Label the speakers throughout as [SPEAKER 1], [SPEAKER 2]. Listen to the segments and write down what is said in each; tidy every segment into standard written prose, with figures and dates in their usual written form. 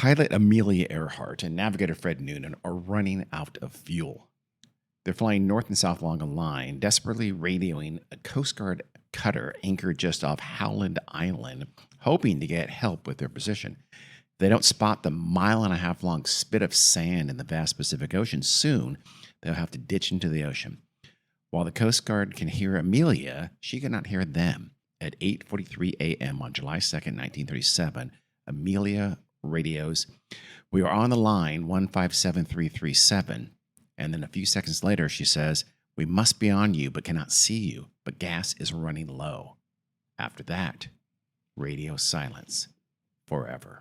[SPEAKER 1] Pilot Amelia Earhart and navigator Fred Noonan are running out of fuel. They're flying north and south along a line, desperately radioing a Coast Guard cutter anchored just off Howland Island, hoping to get help with their position. If they don't spot the 1.5 mile long spit of sand in the vast Pacific Ocean, soon they'll have to ditch into the ocean. While the Coast Guard can hear Amelia, she cannot hear them. At 8:43 a.m. on July 2nd, 1937, Amelia radios, "We are on the line 157337. And then a few seconds later, she says, "We must be on you, but cannot see you. But gas is running low." After that, radio silence forever.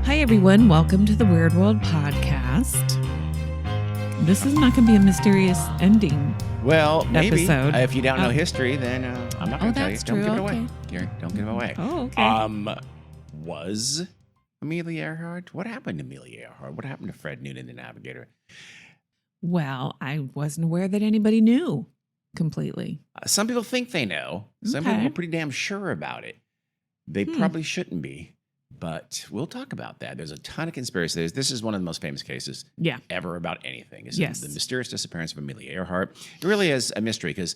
[SPEAKER 2] Hi, everyone. Welcome to the Weird World Podcast. This is not going to be a mysterious ending.
[SPEAKER 1] Well, maybe.
[SPEAKER 2] Episode.
[SPEAKER 1] If you don't know history, then I'm not going to tell you.
[SPEAKER 2] That's
[SPEAKER 1] Don't
[SPEAKER 2] true.
[SPEAKER 1] give it
[SPEAKER 2] Okay.
[SPEAKER 1] away. Gary, don't give it away.
[SPEAKER 2] Oh, okay.
[SPEAKER 1] Was Amelia Earhart? What happened to Amelia Earhart? What happened to Fred Noonan, the navigator?
[SPEAKER 2] Well, I wasn't aware that anybody knew completely.
[SPEAKER 1] Some people think they know. Some
[SPEAKER 2] Okay.
[SPEAKER 1] people are pretty damn sure about it. They probably shouldn't be, but we'll talk about that. There's a ton of conspiracy theories. This is one of the most famous cases
[SPEAKER 2] Yeah.
[SPEAKER 1] ever about anything. Is
[SPEAKER 2] Yes.
[SPEAKER 1] the mysterious disappearance of Amelia Earhart. It really is a mystery because,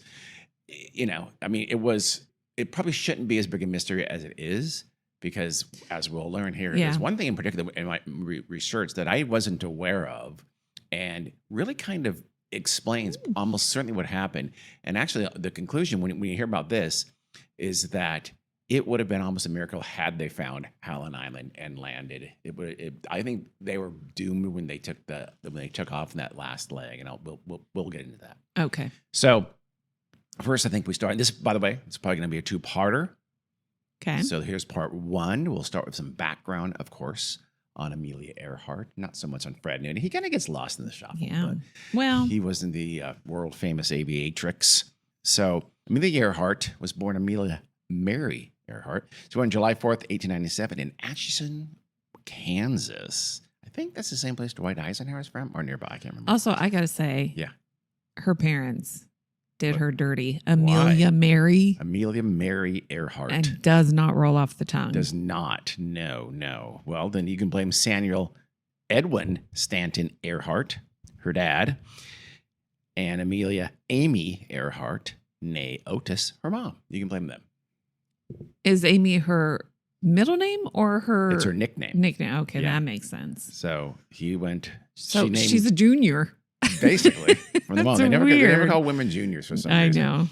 [SPEAKER 1] it probably shouldn't be as big a mystery as it is because, as we'll learn here,
[SPEAKER 2] Yeah.
[SPEAKER 1] there's one thing in particular in my research that I wasn't aware of and really kind of explains almost certainly what happened. And actually, the conclusion when you hear about this is that it would have been almost a miracle had they found Howland Island and landed. I think they were doomed when they took off in that last leg, and we'll get into that.
[SPEAKER 2] Okay.
[SPEAKER 1] So first, I think we start. This, by the way, it's probably going to be a two-parter.
[SPEAKER 2] Okay.
[SPEAKER 1] So here's part one. We'll start with some background, of course, on Amelia Earhart. Not so much on Fred Noonan. He kind of gets lost in the shuffle.
[SPEAKER 2] Yeah.
[SPEAKER 1] But
[SPEAKER 2] Well,
[SPEAKER 1] he wasn't the world famous aviatrix. So Amelia Earhart was born Amelia Mary Earhart. She was born July 4th, 1897 in Atchison, Kansas. I think that's the same place Dwight Eisenhower is from or nearby. I can't remember.
[SPEAKER 2] also, I got to say,
[SPEAKER 1] Yeah.
[SPEAKER 2] her parents did
[SPEAKER 1] What?
[SPEAKER 2] her dirty. Amelia Mary.
[SPEAKER 1] Amelia Mary Earhart.
[SPEAKER 2] And does not roll off the tongue.
[SPEAKER 1] Does not. No. Well, then you can blame Samuel Edwin Stanton Earhart, her dad, and Amelia Amy Earhart, née Otis, her mom. You can blame them.
[SPEAKER 2] Is Amy her middle name or her?
[SPEAKER 1] It's her nickname.
[SPEAKER 2] Nickname. Okay,
[SPEAKER 1] Yeah.
[SPEAKER 2] that makes sense.
[SPEAKER 1] So he went.
[SPEAKER 2] So
[SPEAKER 1] she named,
[SPEAKER 2] she's a junior.
[SPEAKER 1] basically from the
[SPEAKER 2] That's
[SPEAKER 1] mom. They never
[SPEAKER 2] weird.
[SPEAKER 1] call women juniors for some
[SPEAKER 2] I
[SPEAKER 1] reason.
[SPEAKER 2] know.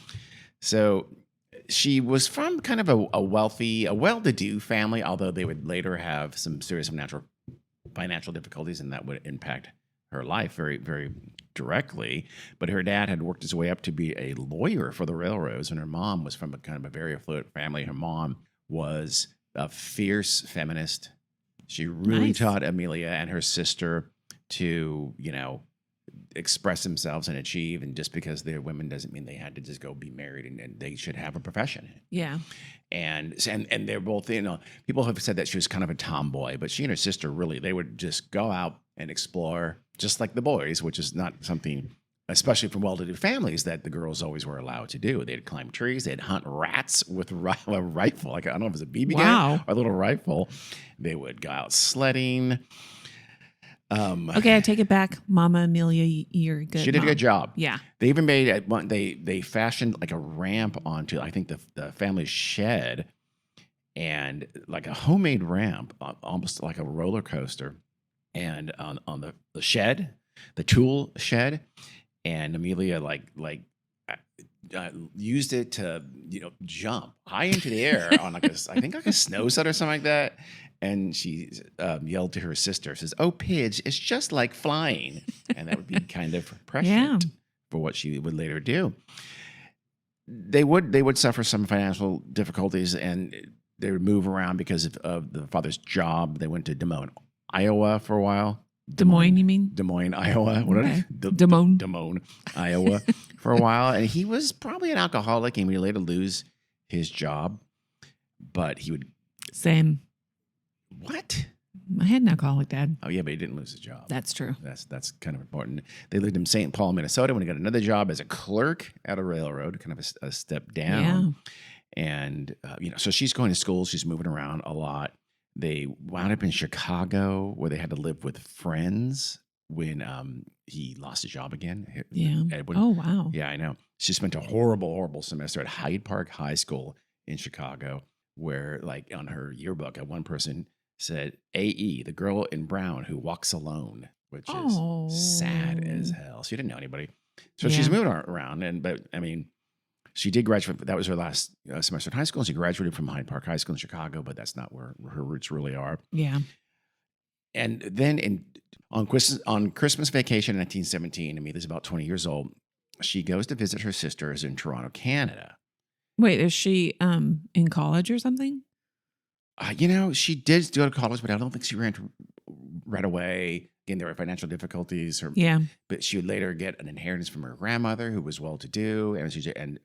[SPEAKER 1] So she was from kind of a wealthy, a well-to-do family, although they would later have some serious financial difficulties, and that would impact her life very, very directly. But her dad had worked his way up to be a lawyer for the railroads, and her mom was from a kind of a very affluent family. Her mom was a fierce feminist. She really
[SPEAKER 2] Nice.
[SPEAKER 1] taught Amelia and her sister to, express themselves and achieve. And just because they're women doesn't mean they had to just go be married and they should have a profession.
[SPEAKER 2] Yeah.
[SPEAKER 1] And they're both, people have said that she was kind of a tomboy, but she and her sister really, they would just go out and explore just like the boys, which is not something, especially from well-to-do families, that the girls always were allowed to do. They'd climb trees, they'd hunt rats with a rifle, like I don't know if it was a BB gun or a little rifle. They would go out sledding.
[SPEAKER 2] Okay, I take it back. Mama Amelia, you're good.
[SPEAKER 1] She did a good job.
[SPEAKER 2] Yeah.
[SPEAKER 1] They even made they fashioned like a ramp onto, I think, the family's shed, and like a homemade ramp, almost like a roller coaster, and on the shed, the tool shed, and Amelia used it to jump high into the air on I think a snow set or something like that. And she yelled to her sister, says, "Oh, Pidge, it's just like flying." And that would be kind of prescient for what she would later do. They would suffer some financial difficulties, and they would move around because of the father's job. They went to Des Moines, Iowa for a while.
[SPEAKER 2] Des Moines, you mean?
[SPEAKER 1] Des Moines, Iowa. What
[SPEAKER 2] Okay.
[SPEAKER 1] Des Moines, Iowa for a while. And he was probably an alcoholic, and he would later lose his job. But he would...
[SPEAKER 2] Same.
[SPEAKER 1] What?
[SPEAKER 2] I had an alcoholic dad.
[SPEAKER 1] Oh, yeah, but he didn't lose his job.
[SPEAKER 2] That's true.
[SPEAKER 1] That's kind of important. They lived in St. Paul, Minnesota, when he got another job as a clerk at a railroad, kind of a step down. And, so she's going to school. She's moving around a lot. They wound up in Chicago where they had to live with friends when he lost his job again.
[SPEAKER 2] Yeah.
[SPEAKER 1] Edwin.
[SPEAKER 2] Oh, wow.
[SPEAKER 1] Yeah, I know. She spent a horrible, horrible semester at Hyde Park High School in Chicago, where, like, on her yearbook, one person said, AE, the girl in brown who walks alone, which is sad as hell. She didn't know anybody. So she's moving around. But I mean, she did graduate. That was her last semester in high school. She graduated from Hyde Park High School in Chicago, but that's not where her roots really are.
[SPEAKER 2] Yeah.
[SPEAKER 1] And then on Christmas vacation in 1917, Amelia's about 20 years old. She goes to visit her sisters in Toronto, Canada.
[SPEAKER 2] Wait, is she in college or something?
[SPEAKER 1] She did go to college, but I don't think she ran right away. Again, there were financial difficulties. But she would later get an inheritance from her grandmother, who was well-to-do,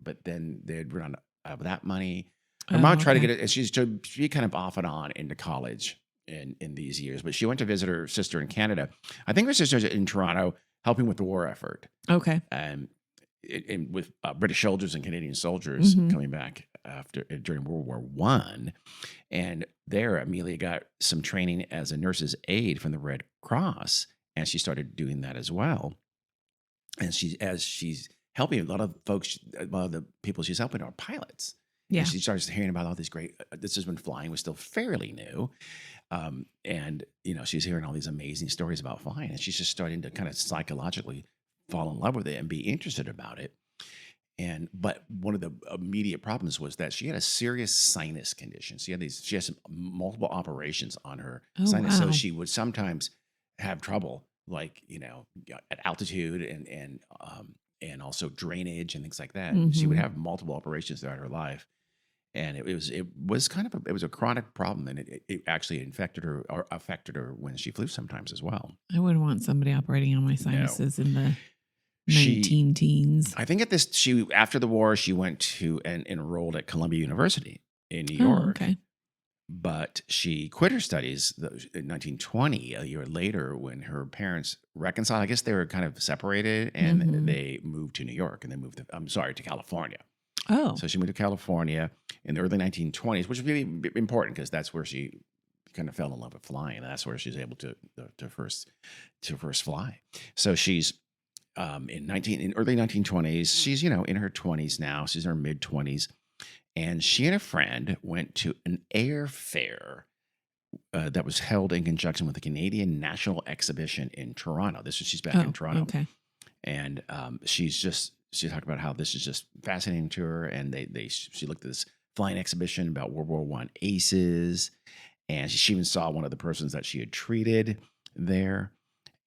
[SPEAKER 1] but then they'd run out of that money. Her mom tried to get it, and she kind of off and on into college in these years. But she went to visit her sister in Canada. I think her sister's in Toronto, helping with the war effort.
[SPEAKER 2] Okay.
[SPEAKER 1] With British soldiers and Canadian soldiers coming back during World War I. And there, Amelia got some training as a nurse's aide from the Red Cross, and she started doing that as well. And she's helping a lot of the people she's helping are pilots.
[SPEAKER 2] Yeah.
[SPEAKER 1] And she starts hearing about all these great. This is when flying was still fairly new, and she's hearing all these amazing stories about flying, and she's just starting to kind of psychologically fall in love with it and be interested about it. But one of the immediate problems was that she had a serious sinus condition. She had some multiple operations on her sinus.
[SPEAKER 2] Wow.
[SPEAKER 1] So she would sometimes have trouble, like, at altitude and also drainage and things like that. She would have multiple operations throughout her life. And it was a chronic problem, and it actually affected her when she flew sometimes as well.
[SPEAKER 2] I wouldn't want somebody operating on my sinuses in the 19 teens.
[SPEAKER 1] I think after the war, she went to and enrolled at Columbia University in New York.
[SPEAKER 2] Okay.
[SPEAKER 1] But she quit her studies in 1920, a year later, when her parents reconciled. I guess they were kind of separated, and they moved to New York, and they moved to California.
[SPEAKER 2] Oh.
[SPEAKER 1] So she moved to California in the early 1920s, which was really important because that's where she kind of fell in love with flying. And that's where she's able to first fly. So she's in early 1920s. She's in her 20s now. She's in her mid 20s, and she and a friend went to an air fair that was held in conjunction with the Canadian National Exhibition in Toronto. She's back in Toronto.
[SPEAKER 2] Okay.
[SPEAKER 1] And she talked about how this is just fascinating to her. And she looked at this flying exhibition about World War I aces. And she even saw one of the persons that she had treated there.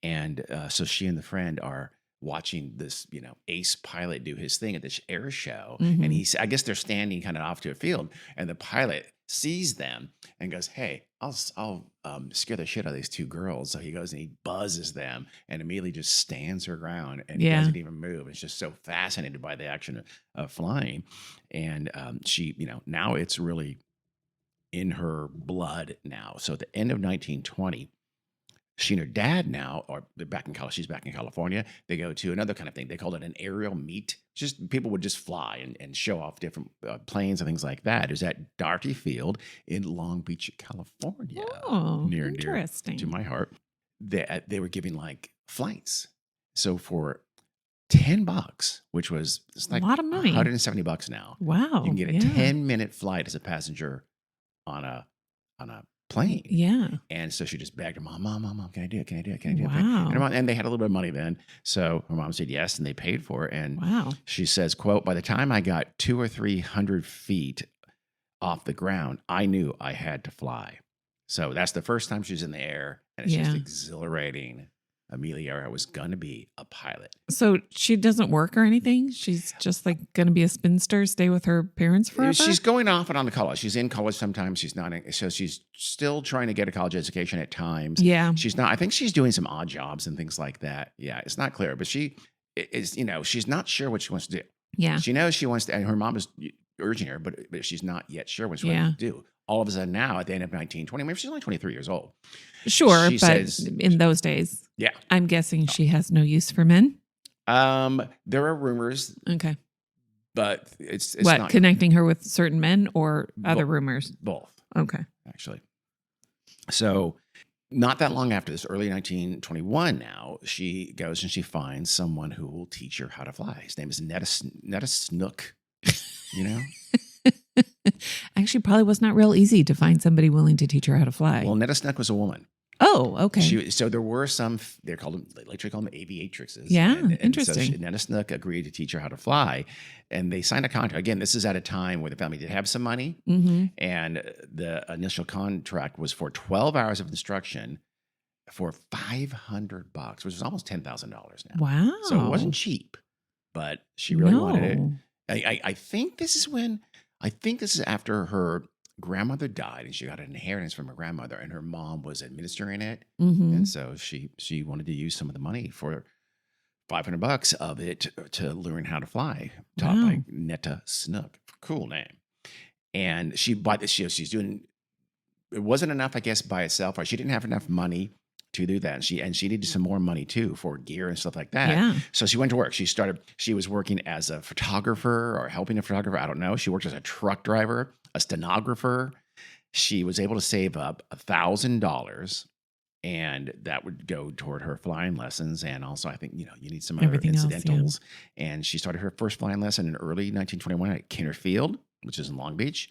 [SPEAKER 1] And so she and the friend are watching this, ace pilot do his thing at this air show. And I guess they're standing kind of off to a field, and the pilot sees them and goes, "Hey, I'll scare the shit out of these two girls." So he goes and he buzzes them, and Amelia just stands her ground and he doesn't even move. It's just so fascinated by the action of flying. And she, now it's really in her blood now. So at the end of 1920, she and her dad now are back in college. She's back in California. They go to another kind of thing. They called it an aerial meet. Just people would just fly and show off different planes and things like that. It was at Darty Field in Long Beach, California.
[SPEAKER 2] Oh,
[SPEAKER 1] near
[SPEAKER 2] interesting.
[SPEAKER 1] to my heart. They were giving like flights. So for $10, which was like
[SPEAKER 2] a lot of money,
[SPEAKER 1] $170 now.
[SPEAKER 2] Wow,
[SPEAKER 1] you can get a 10-minute flight as a passenger on a plane.
[SPEAKER 2] Yeah.
[SPEAKER 1] And so she just begged her mom, can I do it? Can I do it? Can I do it?
[SPEAKER 2] Wow.
[SPEAKER 1] And they had a little bit of money then. So her mom said yes, and they paid for it. And
[SPEAKER 2] wow.
[SPEAKER 1] She says, quote, "By the time I got 200 or 300 feet off the ground, I knew I had to fly." So that's the first time she's in the air, and it's just exhilarating. Amelia Earhart was going to be a pilot.
[SPEAKER 2] So she doesn't work or anything? She's just like going to be a spinster, stay with her parents forever?
[SPEAKER 1] She's going off and on to college. She's in college sometimes. She's not. So she's still trying to get a college education at times.
[SPEAKER 2] Yeah.
[SPEAKER 1] She's not. I think she's doing some odd jobs and things like that. Yeah, it's not clear. But she is, she's not sure what she wants to do.
[SPEAKER 2] Yeah.
[SPEAKER 1] She knows she wants to, and her mom is urging her, but she's not yet sure what she wants to do. All of a sudden now, at the end of 1920, maybe she's only 23 years old.
[SPEAKER 2] Sure, but in those days, I'm guessing she has no use for men.
[SPEAKER 1] There are rumors.
[SPEAKER 2] Okay.
[SPEAKER 1] but it's
[SPEAKER 2] what,
[SPEAKER 1] not
[SPEAKER 2] connecting her with certain men or other rumors?
[SPEAKER 1] both,
[SPEAKER 2] Okay.
[SPEAKER 1] actually. So not that long after this, early 1921 now, she goes and she finds someone who will teach her how to fly. His name is Netta Snook, you know?
[SPEAKER 2] Actually, probably was not real easy to find somebody willing to teach her how to fly.
[SPEAKER 1] Well, Netta Snook was a woman.
[SPEAKER 2] Oh, okay.
[SPEAKER 1] So there were some, they literally call them aviatrixes.
[SPEAKER 2] Yeah,
[SPEAKER 1] and
[SPEAKER 2] interesting.
[SPEAKER 1] So Netta Snook agreed to teach her how to fly, and they signed a contract. Again, this is at a time where the family did have some money, and the initial contract was for 12 hours of instruction for $500, which is almost $10,000 now.
[SPEAKER 2] Wow.
[SPEAKER 1] So it wasn't cheap, but she really wanted it. I think this is after her grandmother died and she got an inheritance from her grandmother and her mom was administering it. And so she wanted to use some of the money for $500 of it to learn how to fly, taught by Netta Snook. Cool name. And she's doing, it wasn't enough, I guess, by itself. She didn't have enough money to do that. And she needed some more money too for gear and stuff like that.
[SPEAKER 2] Yeah.
[SPEAKER 1] So she went to work. She was working as a photographer or helping a photographer. I don't know. She worked as a truck driver, a stenographer. She was able to save up $1,000 and that would go toward her flying lessons. And also I think, you need some other incidentals. And she started her first flying lesson in early 1921 at Kinner Field, which is in Long Beach.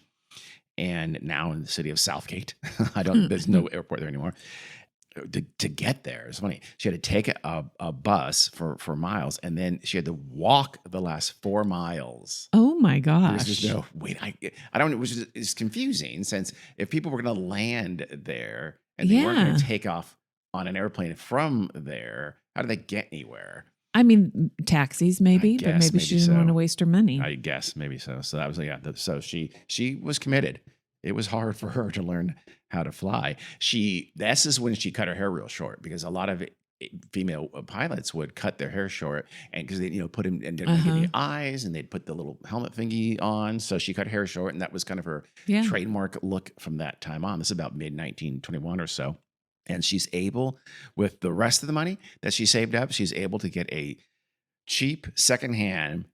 [SPEAKER 1] And now in the city of Southgate. There's no airport there anymore. To get there, it's funny. She had to take a bus for miles, and then she had to walk the last 4 miles.
[SPEAKER 2] Oh my gosh!
[SPEAKER 1] There's no wait. I don't. Which is confusing, since if people were going to land there and they weren't going to take off on an airplane from there, how do they get anywhere?
[SPEAKER 2] I mean, taxis maybe, but maybe she didn't want to waste her money.
[SPEAKER 1] I guess maybe so. So that was So she was committed. It was hard for her to learn how to fly. This is when she cut her hair real short, because a lot of female pilots would cut their hair short, and because they put them and didn't give you eyes, and they'd put the little helmet thingy on. So she cut her hair short, and that was kind of her trademark look from that time on. This is about mid 1921 or so, and she's able, with the rest of the money that she saved up, she's able to get a cheap secondhand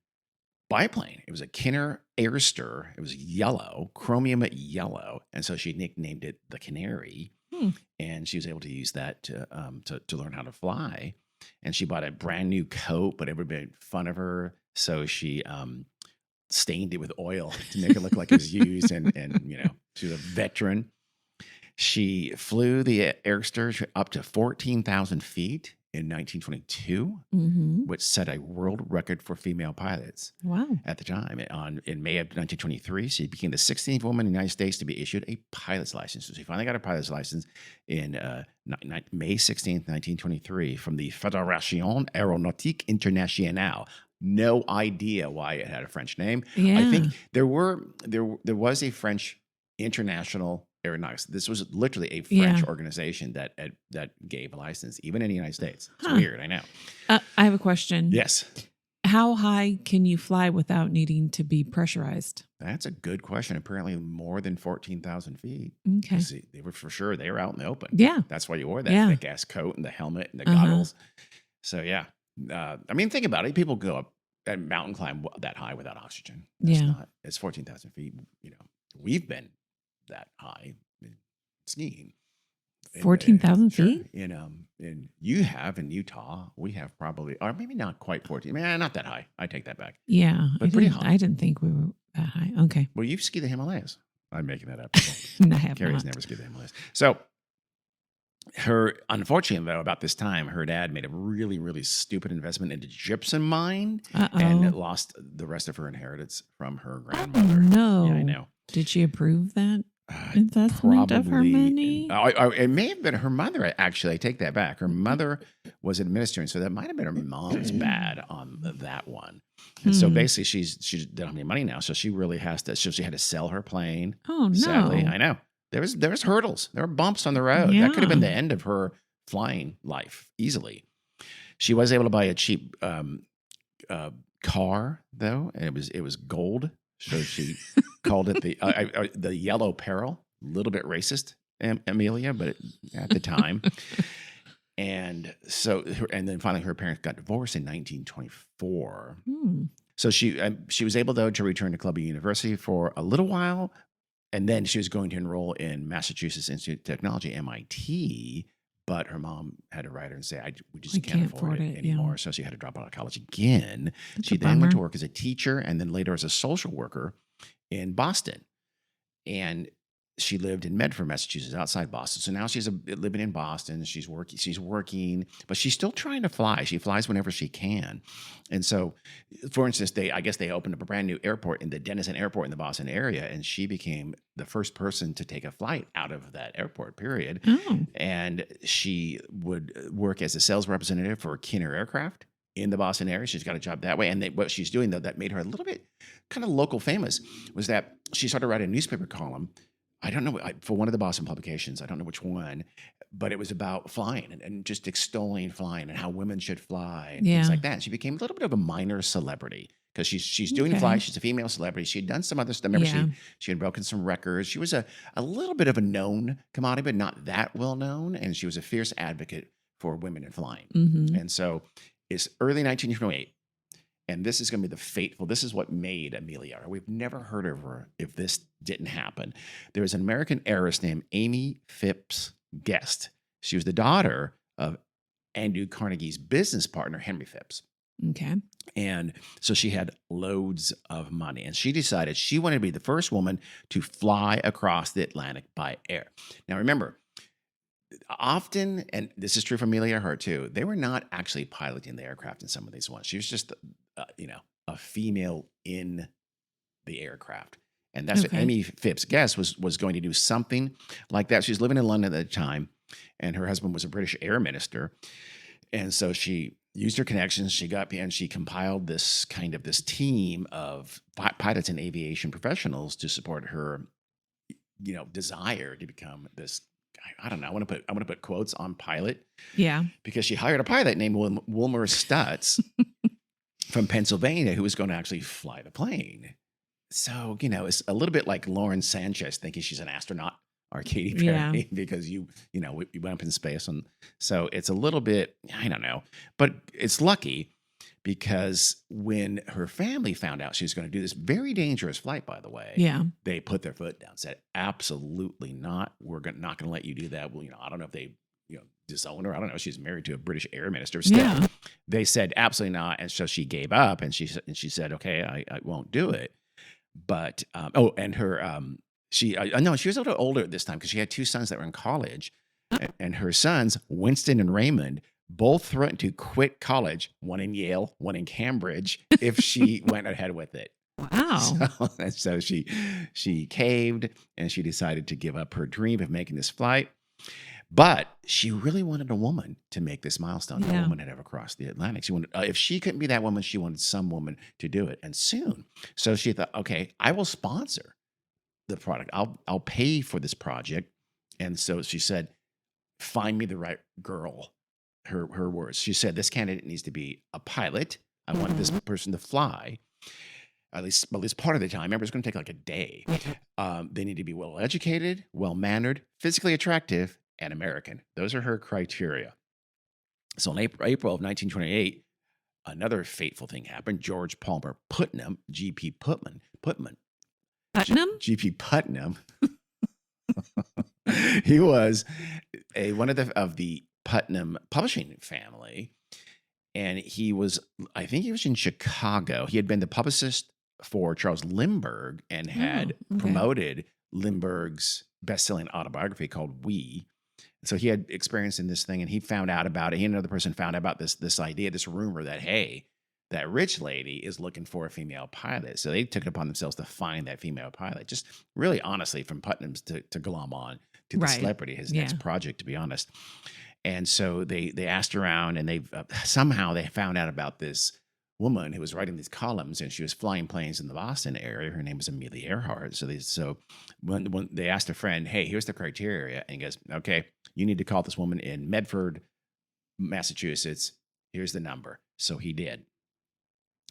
[SPEAKER 1] biplane. It was a Kinner Airster. It was yellow, chromium yellow, and so she nicknamed it the Canary. And she was able to use that to learn how to fly. And she bought a brand new coat, but everybody made fun of her, so she stained it with oil to make it look like it was used. And she was a veteran. She flew the Airster up to 14,000 feet in 1922, which set a world record for female pilots.
[SPEAKER 2] Wow. At
[SPEAKER 1] the time. In May of 1923, she became the 16th woman in the United States to be issued a pilot's license. So she finally got her pilot's license in May 16th, 1923, from the Fédération Aéronautique Internationale. No idea why it had a French name.
[SPEAKER 2] Yeah.
[SPEAKER 1] I think there was a French international aeronautics. This was literally a French organization that gave a license, even in the United States. It's weird, I know.
[SPEAKER 2] I have a question.
[SPEAKER 1] Yes.
[SPEAKER 2] How high can you fly without needing to be pressurized?
[SPEAKER 1] That's a good question. Apparently more than 14,000 feet.
[SPEAKER 2] Okay.
[SPEAKER 1] They were out in the open.
[SPEAKER 2] Yeah.
[SPEAKER 1] That's why you wore that thick ass coat and the helmet and the goggles. So yeah. I mean, think about it. People go up and mountain climb that high without oxygen. It's 14,000 feet. We've been that high skiing.
[SPEAKER 2] 14,000 feet?
[SPEAKER 1] And you have in Utah, we have probably, or maybe not quite 14. Not that high. I take that back.
[SPEAKER 2] Yeah.
[SPEAKER 1] But pretty high.
[SPEAKER 2] I didn't think we were that high. Okay.
[SPEAKER 1] Well, you've skied the Himalayas. I'm making that up.
[SPEAKER 2] I have
[SPEAKER 1] Carrie's never skied the Himalayas. So unfortunately though, about this time, her dad made a really, really stupid investment into gypsum mine and lost the rest of her inheritance from her grandmother.
[SPEAKER 2] Oh, no.
[SPEAKER 1] Yeah, I know.
[SPEAKER 2] Did she approve that investment of her money?
[SPEAKER 1] It may have been her mother, actually. I take that back. Her mother was administering, so that might have been her mom's bad on that one. And so basically, she doesn't have any money now, so she really has to. So she had to sell her plane.
[SPEAKER 2] Oh no!
[SPEAKER 1] Sadly, I know there was hurdles. There were bumps on the road.
[SPEAKER 2] Yeah.
[SPEAKER 1] That could have been the end of her flying life easily. She was able to buy a cheap car though, and it was gold. So she called it the Yellow Peril. A little bit racist, Amelia, but at the time. And then finally her parents got divorced in 1924. So she was able, though, to return to Columbia University for a little while, and then she was going to enroll in Massachusetts Institute of Technology, MIT, but her mom had to write her and say, we just can't afford it anymore.
[SPEAKER 2] Yeah.
[SPEAKER 1] So she had to drop out of college again.
[SPEAKER 2] That's
[SPEAKER 1] She
[SPEAKER 2] a
[SPEAKER 1] then went to
[SPEAKER 2] bummer.
[SPEAKER 1] work as a teacher and then later as a social worker in Boston. And she lived in Medford, Massachusetts, outside Boston. So now she's living in Boston. She's working, but she's still trying to fly. She flies whenever she can. And so, for instance, I guess they opened up a brand new airport in the Denison Airport in the Boston area, and she became the first person to take a flight out of that airport, period.
[SPEAKER 2] Oh,
[SPEAKER 1] And she would work as a sales representative for Kinner Aircraft in the Boston area. She's got a job that way. And what she's doing, though, that made her a little bit kind of local famous, was that she started writing a newspaper column. I don't know, for one of the Boston publications, I don't know which one, but it was about flying and just extolling flying and how women should fly and things
[SPEAKER 2] Yeah.
[SPEAKER 1] like that. And she became a little bit of a minor celebrity because she's doing
[SPEAKER 2] Okay.
[SPEAKER 1] fly. She's a female celebrity. She had done some other stuff. Remember,
[SPEAKER 2] Yeah.
[SPEAKER 1] she had broken some records. She was a little bit of a known commodity, but not that well known. And she was a fierce advocate for women in flying.
[SPEAKER 2] Mm-hmm.
[SPEAKER 1] And so it's early 1928. And this is going to be this is what made Amelia Earhart. We've never heard of her if this didn't happen. There was an American heiress named Amy Phipps Guest. She was the daughter of Andrew Carnegie's business partner, Henry Phipps.
[SPEAKER 2] Okay.
[SPEAKER 1] And so she had loads of money. And she decided she wanted to be the first woman to fly across the Atlantic by air. Now, remember, often, and this is true for Amelia Earhart too, they were not actually piloting the aircraft in some of these ones. She was just, a female in the aircraft. And that's what
[SPEAKER 2] Okay.
[SPEAKER 1] Amy Phipps Guest was going to do something like that. She was living in London at the time, and her husband was a British air minister. And so she used her connections. She compiled this team of pilots and aviation professionals to support her, desire to become this. I don't know. I want to put quotes on pilot
[SPEAKER 2] Yeah.
[SPEAKER 1] because she hired a pilot named Wilmer Stutz from Pennsylvania who was going to actually fly the plane. So, it's a little bit like Lauren Sanchez thinking she's an astronaut or Katy Perry because we went up in space. And so it's a little bit, I don't know, but it's lucky because when her family found out she was going to do this very dangerous flight, by the way,
[SPEAKER 2] Yeah.
[SPEAKER 1] they put their foot down, said, absolutely not. We're not going to let you do that. Well, I don't know if they, disown her. I don't know. She's married to a British air minister. Still,
[SPEAKER 2] Yeah.
[SPEAKER 1] they said absolutely not. And so she gave up and she said, okay, I won't do it. But, and her, she was a little older at this time because she had two sons that were in college. And her sons, Winston and Raymond, both threatened to quit college, one in Yale, one in Cambridge, if she went ahead with it.
[SPEAKER 2] Wow.
[SPEAKER 1] So she caved and she decided to give up her dream of making this flight. But she really wanted a woman to make this milestone. No
[SPEAKER 2] Yeah.
[SPEAKER 1] woman had ever crossed the Atlantic. She wanted, if she couldn't be that woman, she wanted some woman to do it, and soon. So she thought, okay, I will sponsor the product. I'll pay for this project. And so she said, find me the right girl. Her words. She said, this candidate needs to be a pilot. I want this person to fly. At least part of the time. Remember, it's going to take like a day. They need to be well educated, well mannered, physically attractive, and American. Those are her criteria. So in April of 1928, another fateful thing happened. George Palmer Putnam, G.P. Putnam, G.P. Putnam. He was one of the Putnam publishing family, and I think he was in Chicago. He had been the publicist for Charles Lindbergh and had promoted Lindbergh's best-selling autobiography called We. So he had experience in this thing, and he found out about it. He and another person found out about this idea, this rumor that, hey, that rich lady is looking for a female pilot. So they took it upon themselves to find that female pilot. Just really honestly, from Putnam's to glom on to the celebrity, his next project, to be honest. And so they asked around, and they somehow they found out about this woman who was writing these columns, and she was flying planes in the Boston area. Her name was Amelia Earhart. So when they asked a friend, hey, here's the criteria, and he goes, okay, you need to call this woman in Medford, Massachusetts. Here's the number. So he did.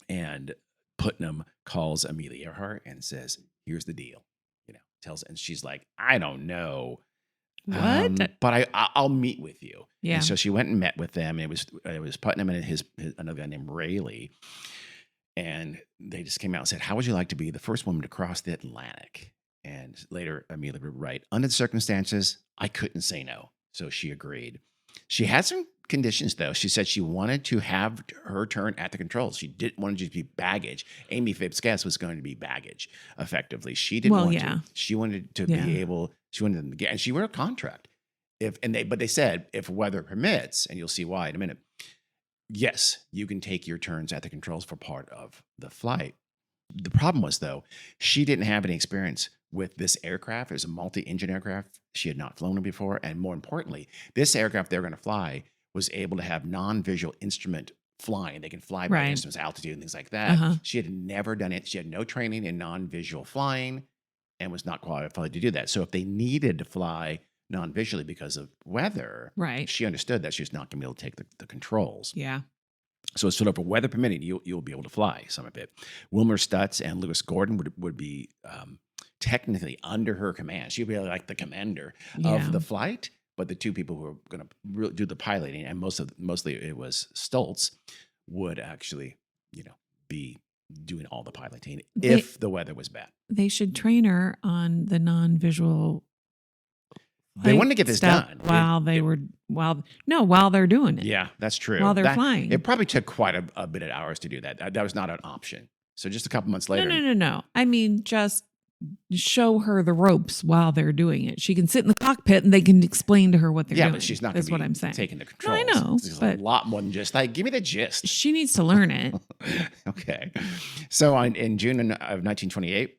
[SPEAKER 1] And Putnam calls Amelia Earhart and says, here's the deal. And she's like, I don't know.
[SPEAKER 2] What?
[SPEAKER 1] But I'll meet with you.
[SPEAKER 2] Yeah.
[SPEAKER 1] And so she went and met with them. It was Putnam and his another guy named Rayleigh. And they just came out and said, "How would you like to be the first woman to cross the Atlantic?" And later, Amelia would write, "Under the circumstances, I couldn't say no." So she agreed. She had some conditions, though. She said she wanted to have her turn at the controls. She didn't want to just be baggage. Amy Phipps's guess was going to be baggage, effectively. She didn't want to. She wanted to be able, she wanted them to get, and she wrote a contract. But they said, if weather permits, and you'll see why in a minute, yes, you can take your turns at the controls for part of the flight. The problem was, though, she didn't have any experience with this aircraft. It was a multi-engine aircraft. She had not flown it before. And more importantly, this aircraft they were going to fly was able to have non-visual instrument flying. They can fly by instruments, altitude, and things like that. She had never done it. She had no training in non-visual flying and was not qualified to do that. So if they needed to fly non-visually because of weather, she understood that she was not going to be able to take the controls.
[SPEAKER 2] Yeah.
[SPEAKER 1] So it's sort of, weather permitting, you'll be able to fly some of it. Wilmer Stutz and Lewis Gordon would be technically under her command. She'd be like the commander of the flight, but the two people who were going to do the piloting, and mostly it was Stultz, would actually, be doing all the piloting if the weather was bad.
[SPEAKER 2] They should train her on the non-visual.
[SPEAKER 1] They wanted to get this done
[SPEAKER 2] while they're doing it.
[SPEAKER 1] Yeah, that's true.
[SPEAKER 2] While they're flying.
[SPEAKER 1] It probably took quite a bit of hours to do that. That was not an option. So just a couple months later.
[SPEAKER 2] No. I mean, just show her the ropes while they're doing it. She can sit in the cockpit and they can explain to her what they're doing.
[SPEAKER 1] Yeah, but she's not going to be
[SPEAKER 2] what I'm saying.
[SPEAKER 1] Taking the controls.
[SPEAKER 2] No, I know.
[SPEAKER 1] It's a lot more than just like, give me the gist.
[SPEAKER 2] She needs to learn it.
[SPEAKER 1] Okay. So in June of 1928,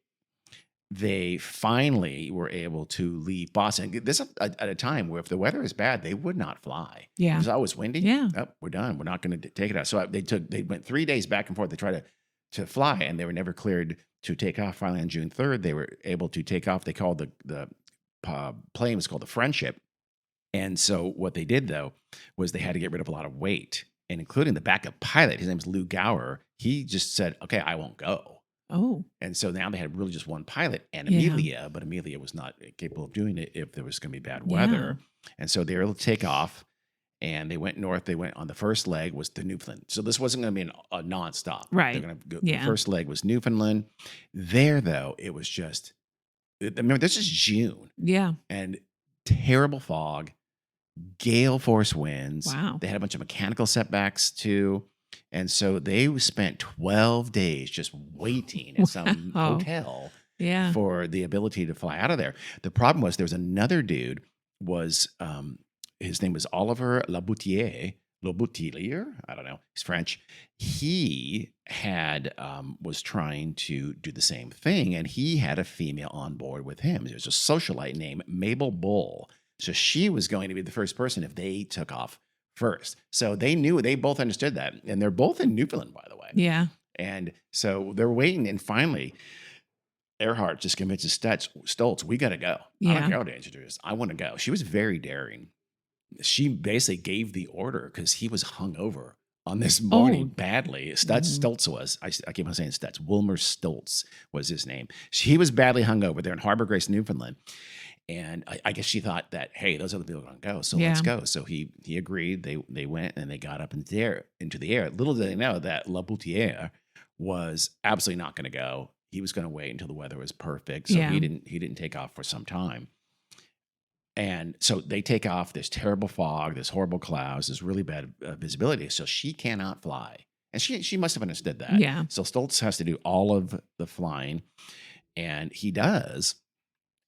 [SPEAKER 1] they finally were able to leave Boston. This at a time where if the weather is bad, they would not fly.
[SPEAKER 2] Yeah.
[SPEAKER 1] It was always windy.
[SPEAKER 2] Yeah.
[SPEAKER 1] Oh, we're done. We're not going to take it out. So they went 3 days back and forth to try to fly, and they were never cleared to take off. Finally, on June 3rd, they were able to take off. They called the plane was called the Friendship. And so what they did, though, was they had to get rid of a lot of weight, and including the backup pilot. His name is Lou Gower. He just said, "Okay, I won't go."
[SPEAKER 2] Oh.
[SPEAKER 1] And so now they had really just one pilot and Amelia, but Amelia was not capable of doing it if there was going to be bad weather. And so they were able to take off, and they went north. They went on the first leg was to Newfoundland. So this wasn't going to be a nonstop.
[SPEAKER 2] Right.
[SPEAKER 1] They're going to go, the first leg was Newfoundland. There, though, it was just, remember, this is June.
[SPEAKER 2] Yeah.
[SPEAKER 1] And terrible fog, gale force winds.
[SPEAKER 2] Wow.
[SPEAKER 1] They had a bunch of mechanical setbacks too. And so they spent 12 days just waiting at some hotel for the ability to fly out of there. The problem was there was another dude, his name was Oliver Laboutillier, I don't know, he's French. He had was trying to do the same thing, and he had a female on board with him. There was a socialite named Mabel Bull. So she was going to be the first person if they took off first. So they both understood that. And they're both in Newfoundland, by the way.
[SPEAKER 2] Yeah.
[SPEAKER 1] And so they're waiting. And finally, Earhart just convinces Stultz, we got to go. I don't care what the answer is. I want to go. She was very daring. She basically gave the order because he was hungover on this morning badly. Stultz was. I keep on saying Stutz. Wilmer Stultz was his name. He was badly hungover there in Harbor Grace, Newfoundland. And I guess she thought that, hey, those other people are going to go, so let's go. So he agreed. They went and they got up into the air. Little did they know that Laboutillier was absolutely not going to go. He was going to wait until the weather was perfect. So he didn't take off for some time. And so they take off. There's terrible fog, there's horrible clouds, there's really bad visibility. So she cannot fly, and she must have understood that.
[SPEAKER 2] Yeah.
[SPEAKER 1] So Stultz has to do all of the flying, and he does.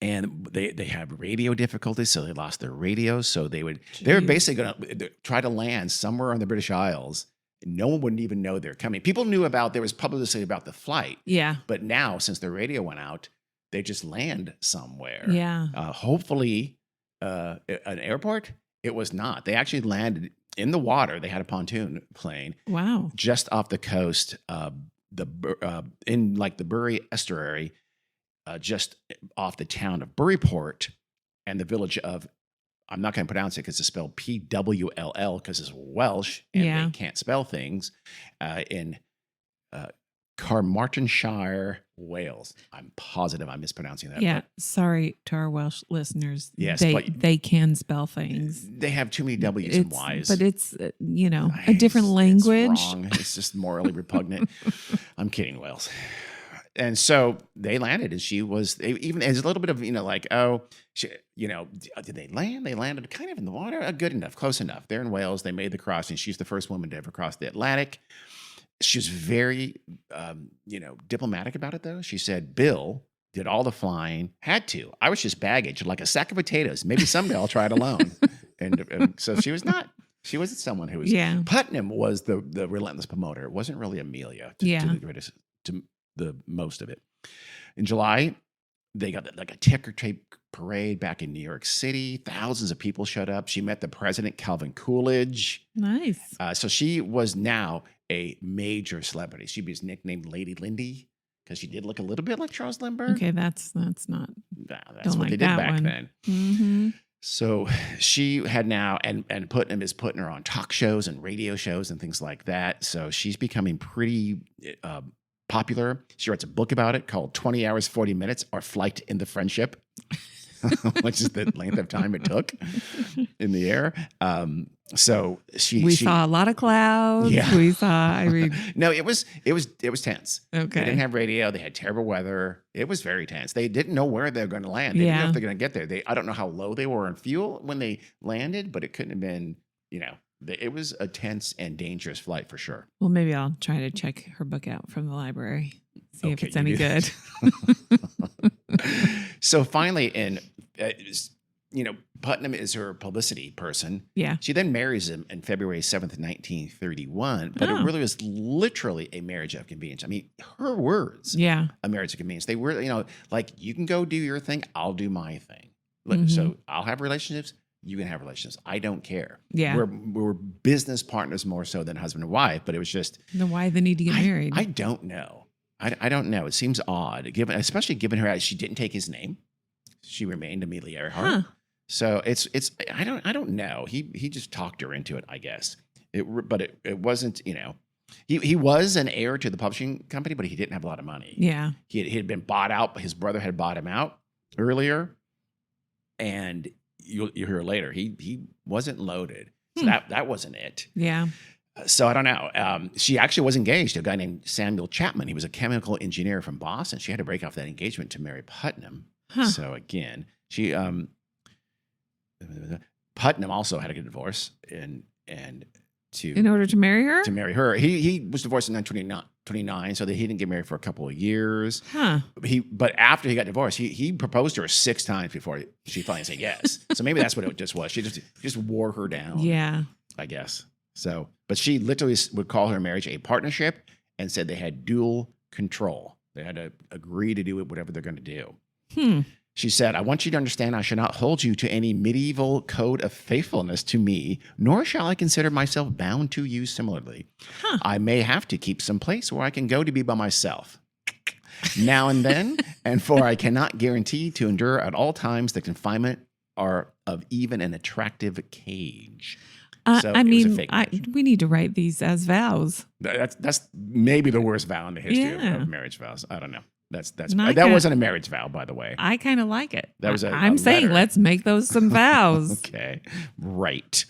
[SPEAKER 1] And they have radio difficulties, so they lost their radios. So they were basically going to try to land somewhere on the British Isles. No one wouldn't even know they're coming. People knew there was publicity about the flight.
[SPEAKER 2] Yeah.
[SPEAKER 1] But now, since their radio went out, they just land somewhere.
[SPEAKER 2] Yeah.
[SPEAKER 1] Hopefully, an airport. It was not. They actually landed in the water. They had a pontoon plane.
[SPEAKER 2] Wow.
[SPEAKER 1] Just off the coast, in like the Bury Estuary. Just off the town of Buryport and the village of, I'm not going to pronounce it because it's spelled Pwll because it's Welsh and they can't spell things, in Carmarthenshire, Wales. I'm positive I'm mispronouncing that.
[SPEAKER 2] Yeah. Sorry to our Welsh listeners.
[SPEAKER 1] Yes,
[SPEAKER 2] they can spell things.
[SPEAKER 1] They have too many W's and Y's.
[SPEAKER 2] But it's, a different language.
[SPEAKER 1] It's wrong. It's just morally repugnant. I'm kidding, Wales. And so they landed, and she was even as a little bit of, did they land? They landed kind of in the water. Good enough, close enough. They're in Wales. They made the crossing. She's the first woman to ever cross the Atlantic. She was very, diplomatic about it, though. She said, Bill did all the flying, had to. I was just baggage, like a sack of potatoes. Maybe someday I'll try it alone. and so she wasn't someone who was.
[SPEAKER 2] Yeah.
[SPEAKER 1] Putnam was the relentless promoter. It wasn't really Amelia to the most of it. In July, they got like a ticker tape parade back in New York City. Thousands of people showed up. She met the president, Calvin Coolidge.
[SPEAKER 2] Nice.
[SPEAKER 1] So she was now a major celebrity. She was nicknamed Lady Lindy because she did look a little bit like Charles Lindbergh.
[SPEAKER 2] Okay, that's not.
[SPEAKER 1] That's what they did back then.
[SPEAKER 2] Mm-hmm.
[SPEAKER 1] So she had now, and Putnam is putting her on talk shows and radio shows and things like that. So she's becoming pretty popular. She writes a book about it called 20 Hours, 40 Minutes, or Flight in the Friendship, which is the length of time it took in the air. So we
[SPEAKER 2] saw a lot of clouds.
[SPEAKER 1] Yeah.
[SPEAKER 2] We saw,
[SPEAKER 1] no, it was tense.
[SPEAKER 2] Okay.
[SPEAKER 1] They didn't have radio. They had terrible weather. It was very tense. They didn't know where they were going to land. They didn't know if they're going to get there. I don't know how low they were on fuel when they landed, but it couldn't have been, it was a tense and dangerous flight for sure.
[SPEAKER 2] Well, maybe I'll try to check her book out from the library, see if it's any good.
[SPEAKER 1] So finally, Putnam is her publicity person.
[SPEAKER 2] Yeah.
[SPEAKER 1] She then marries him on February 7th, 1931. But it really was literally a marriage of convenience. I mean, her words.
[SPEAKER 2] Yeah.
[SPEAKER 1] A marriage of convenience. They were, like, you can go do your thing. I'll do my thing.
[SPEAKER 2] Mm-hmm.
[SPEAKER 1] So I'll have relationships. You can have relationships. I don't care.
[SPEAKER 2] Yeah.
[SPEAKER 1] We're business partners more so than husband and wife. But it was just.
[SPEAKER 2] Then why the need to get married?
[SPEAKER 1] I don't know. I don't know. It seems odd, especially given her, she didn't take his name. She remained Amelia Earhart.
[SPEAKER 2] Huh.
[SPEAKER 1] So it's I don't know. He just talked her into it, I guess. But it wasn't, he was an heir to the publishing company, but he didn't have a lot of money.
[SPEAKER 2] Yeah.
[SPEAKER 1] He had been bought out. His brother had bought him out earlier, and you'll hear later he wasn't loaded. So that wasn't it.
[SPEAKER 2] Yeah.
[SPEAKER 1] So I don't know. She actually was engaged to a guy named Samuel Chapman. He was a chemical engineer from Boston. She had to break off that engagement to marry Putnam.
[SPEAKER 2] Huh.
[SPEAKER 1] So again, she Putnam also had to get a divorce in
[SPEAKER 2] order to marry her.
[SPEAKER 1] To marry her, he was divorced in 1929, so that he didn't get married for a couple of years.
[SPEAKER 2] Huh.
[SPEAKER 1] But after he got divorced, he proposed to her 6 times before she finally said yes. So maybe that's what it just was. She just wore her down.
[SPEAKER 2] Yeah,
[SPEAKER 1] I guess. So, but she literally would call her marriage a partnership and said they had dual control. They had to agree to do whatever they're going to do. She said, I want you to understand I shall not hold you to any medieval code of faithfulness to me, nor shall I consider myself bound to you similarly. I may have to keep some place where I can go to be by myself now and then, and for I cannot guarantee to endure at all times the confinement are of even an attractive cage. So
[SPEAKER 2] we need to write these as vows.
[SPEAKER 1] That's maybe the worst vow in the history of marriage vows. I don't know. That wasn't a marriage vow, by the way.
[SPEAKER 2] I kind of like it.
[SPEAKER 1] That was
[SPEAKER 2] I'm saying
[SPEAKER 1] letter.
[SPEAKER 2] Let's make those some vows.
[SPEAKER 1] Okay, right.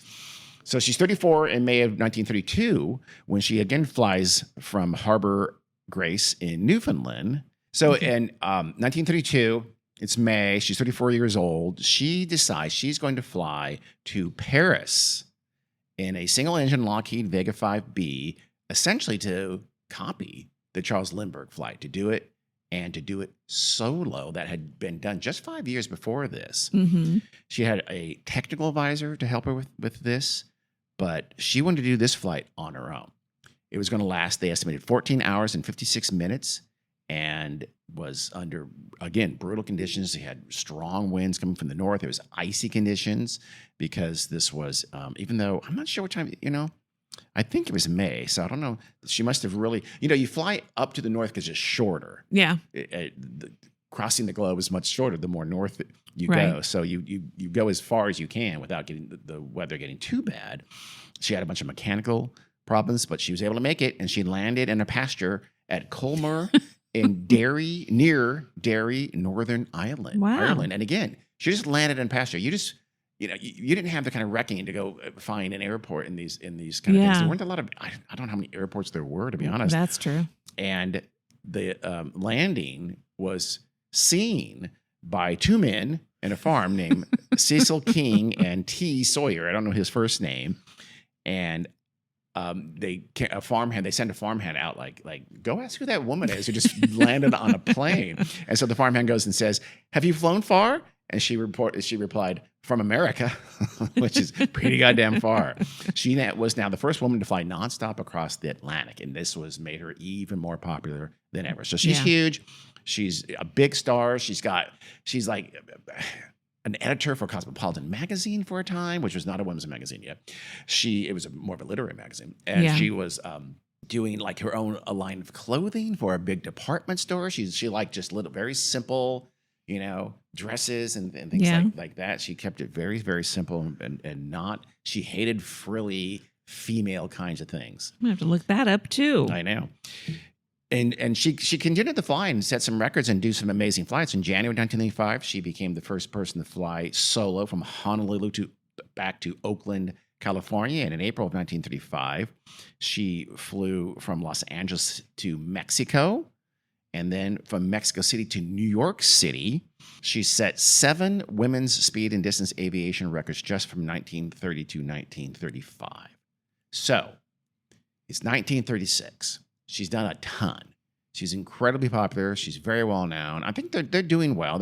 [SPEAKER 1] So she's 34 in May of 1932 when she again flies from Harbor Grace in Newfoundland. So in 1932, it's May. She's 34 years old. She decides she's going to fly to Paris in a single-engine Lockheed Vega 5B, essentially to copy the Charles Lindbergh flight, to do it solo. That had been done just 5 years before this.
[SPEAKER 2] Mm-hmm.
[SPEAKER 1] She had a technical advisor to help her with this, but she wanted to do this flight on her own. It was going to last, they estimated, 14 hours and 56 minutes and was under, again, brutal conditions. They had strong winds coming from the north. It was icy conditions because this was, even though I'm not sure what time, I think it was May, so I don't know. She must have really, you fly up to the north because it's shorter.
[SPEAKER 2] Yeah.
[SPEAKER 1] Crossing the globe is much shorter the more north you
[SPEAKER 2] right.
[SPEAKER 1] go. So you go as far as you can without getting the weather getting too bad. She had a bunch of mechanical problems, but she was able to make it, and she landed in a pasture at Colmar in near Derry, Northern Ireland.
[SPEAKER 2] Wow.
[SPEAKER 1] Ireland. And again, she just landed in pasture. You didn't have the kind of wrecking to go find an airport in these kind of things. There weren't a lot of, I don't know how many airports there were, to be honest.
[SPEAKER 2] That's true.
[SPEAKER 1] And the landing was seen by two men in a farm named Cecil King and T. Sawyer. I don't know his first name. And they sent a farmhand out like go ask who that woman is who just landed on a plane. And so the farmhand goes and says, "Have you flown far?" And she replied, "From America," which is pretty goddamn far. She was now the first woman to fly nonstop across the Atlantic, and this made her even more popular than ever. So she's huge. She's a big star. She's like an editor for Cosmopolitan magazine for a time, which was not a women's magazine yet. It was more of a literary magazine. And she was doing like her own line of clothing for a big department store. She liked just very simple, dresses and things like that. She kept it very, very simple and she hated frilly female kinds of things.
[SPEAKER 2] I'm going to have to look that up too.
[SPEAKER 1] I know. And she continued to fly and set some records and do some amazing flights. In January 1985, she became the first person to fly solo from Honolulu back to Oakland, California. And in April of 1935, she flew from Los Angeles to Mexico. And then from Mexico City to New York City. She set 7 women's speed and distance aviation records just from 1930 to 1935. So it's 1936. She's done a ton. She's incredibly popular. She's very well known. I think they're doing well.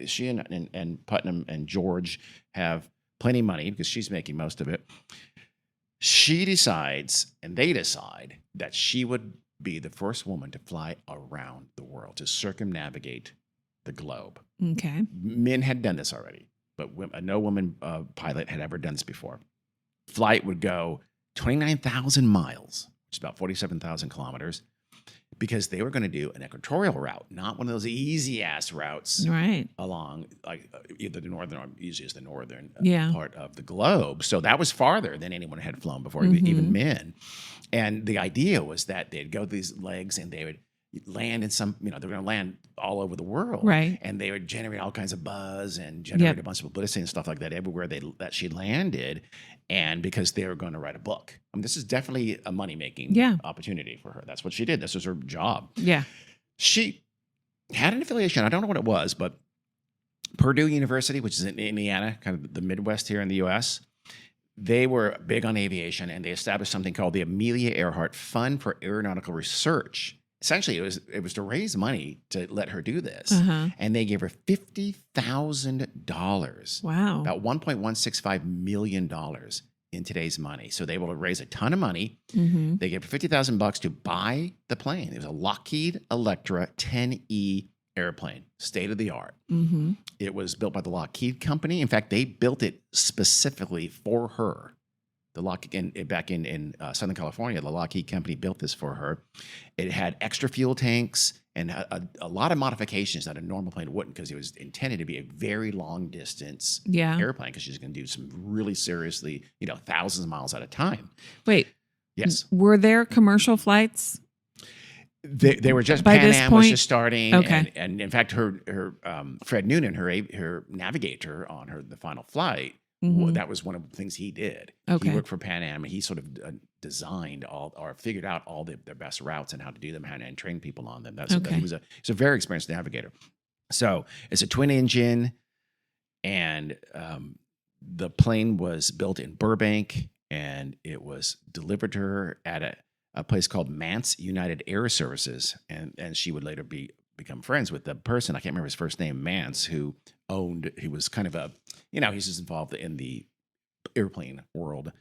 [SPEAKER 1] She and Putnam and George have plenty of money because she's making most of it. They decide that she would be the first woman to fly around the world, to circumnavigate the globe.
[SPEAKER 2] Okay.
[SPEAKER 1] Men had done this already, but no woman pilot had ever done this before. Flight would go 29,000 miles, which is about 47,000 kilometers, because they were going to do an equatorial route, not one of those easy ass routes along like either the northern or usually is the northern part of the globe. So that was farther than anyone had flown before, even men. And the idea was that they'd go these legs and they would land in they were going to land all over the world.
[SPEAKER 2] Right.
[SPEAKER 1] And they would generate all kinds of buzz and generate a bunch of publicity and stuff like that everywhere that she landed. And because they were going to write a book. I mean, this is definitely a money-making opportunity for her. That's what she did. This was her job.
[SPEAKER 2] Yeah.
[SPEAKER 1] She had an affiliation. I don't know what it was, but Purdue University, which is in Indiana, kind of the Midwest here in the U.S., they were big on aviation, and they established something called the Amelia Earhart Fund for Aeronautical Research. Essentially, it was to raise money to let her do this. And they gave her $50,000.
[SPEAKER 2] Wow.
[SPEAKER 1] About $1.165 million in today's money. So they were able to raise a ton of money. They gave her $50,000 to buy the plane. It was a Lockheed Electra 10E airplane, state of the art. It was built by the Lockheed Company. In fact, they built it specifically for her. Back in Southern California, the Lockheed Company built this for her. It had extra fuel tanks and a lot of modifications that a normal plane wouldn't, because it was intended to be a very long distance airplane, because she's going to do some really seriously, thousands of miles at a time.
[SPEAKER 2] Wait.
[SPEAKER 1] Yes.
[SPEAKER 2] Were there commercial flights?
[SPEAKER 1] They were just,
[SPEAKER 2] by
[SPEAKER 1] Pan
[SPEAKER 2] this
[SPEAKER 1] Am
[SPEAKER 2] point?
[SPEAKER 1] was just starting.
[SPEAKER 2] Okay.
[SPEAKER 1] And in fact, her Fred Noonan, her navigator on the final flight, that was one of the things he did.
[SPEAKER 2] Okay.
[SPEAKER 1] He worked for Pan Am, and he sort of designed figured out all their best routes and how to do them and train people on them. He's a very experienced navigator. So it's a twin engine, and the plane was built in Burbank, and it was delivered to her at a place called Mance United Air Services, and she would later become friends with the person, I can't remember his first name, Mance, who was kind of he's just involved in the airplane world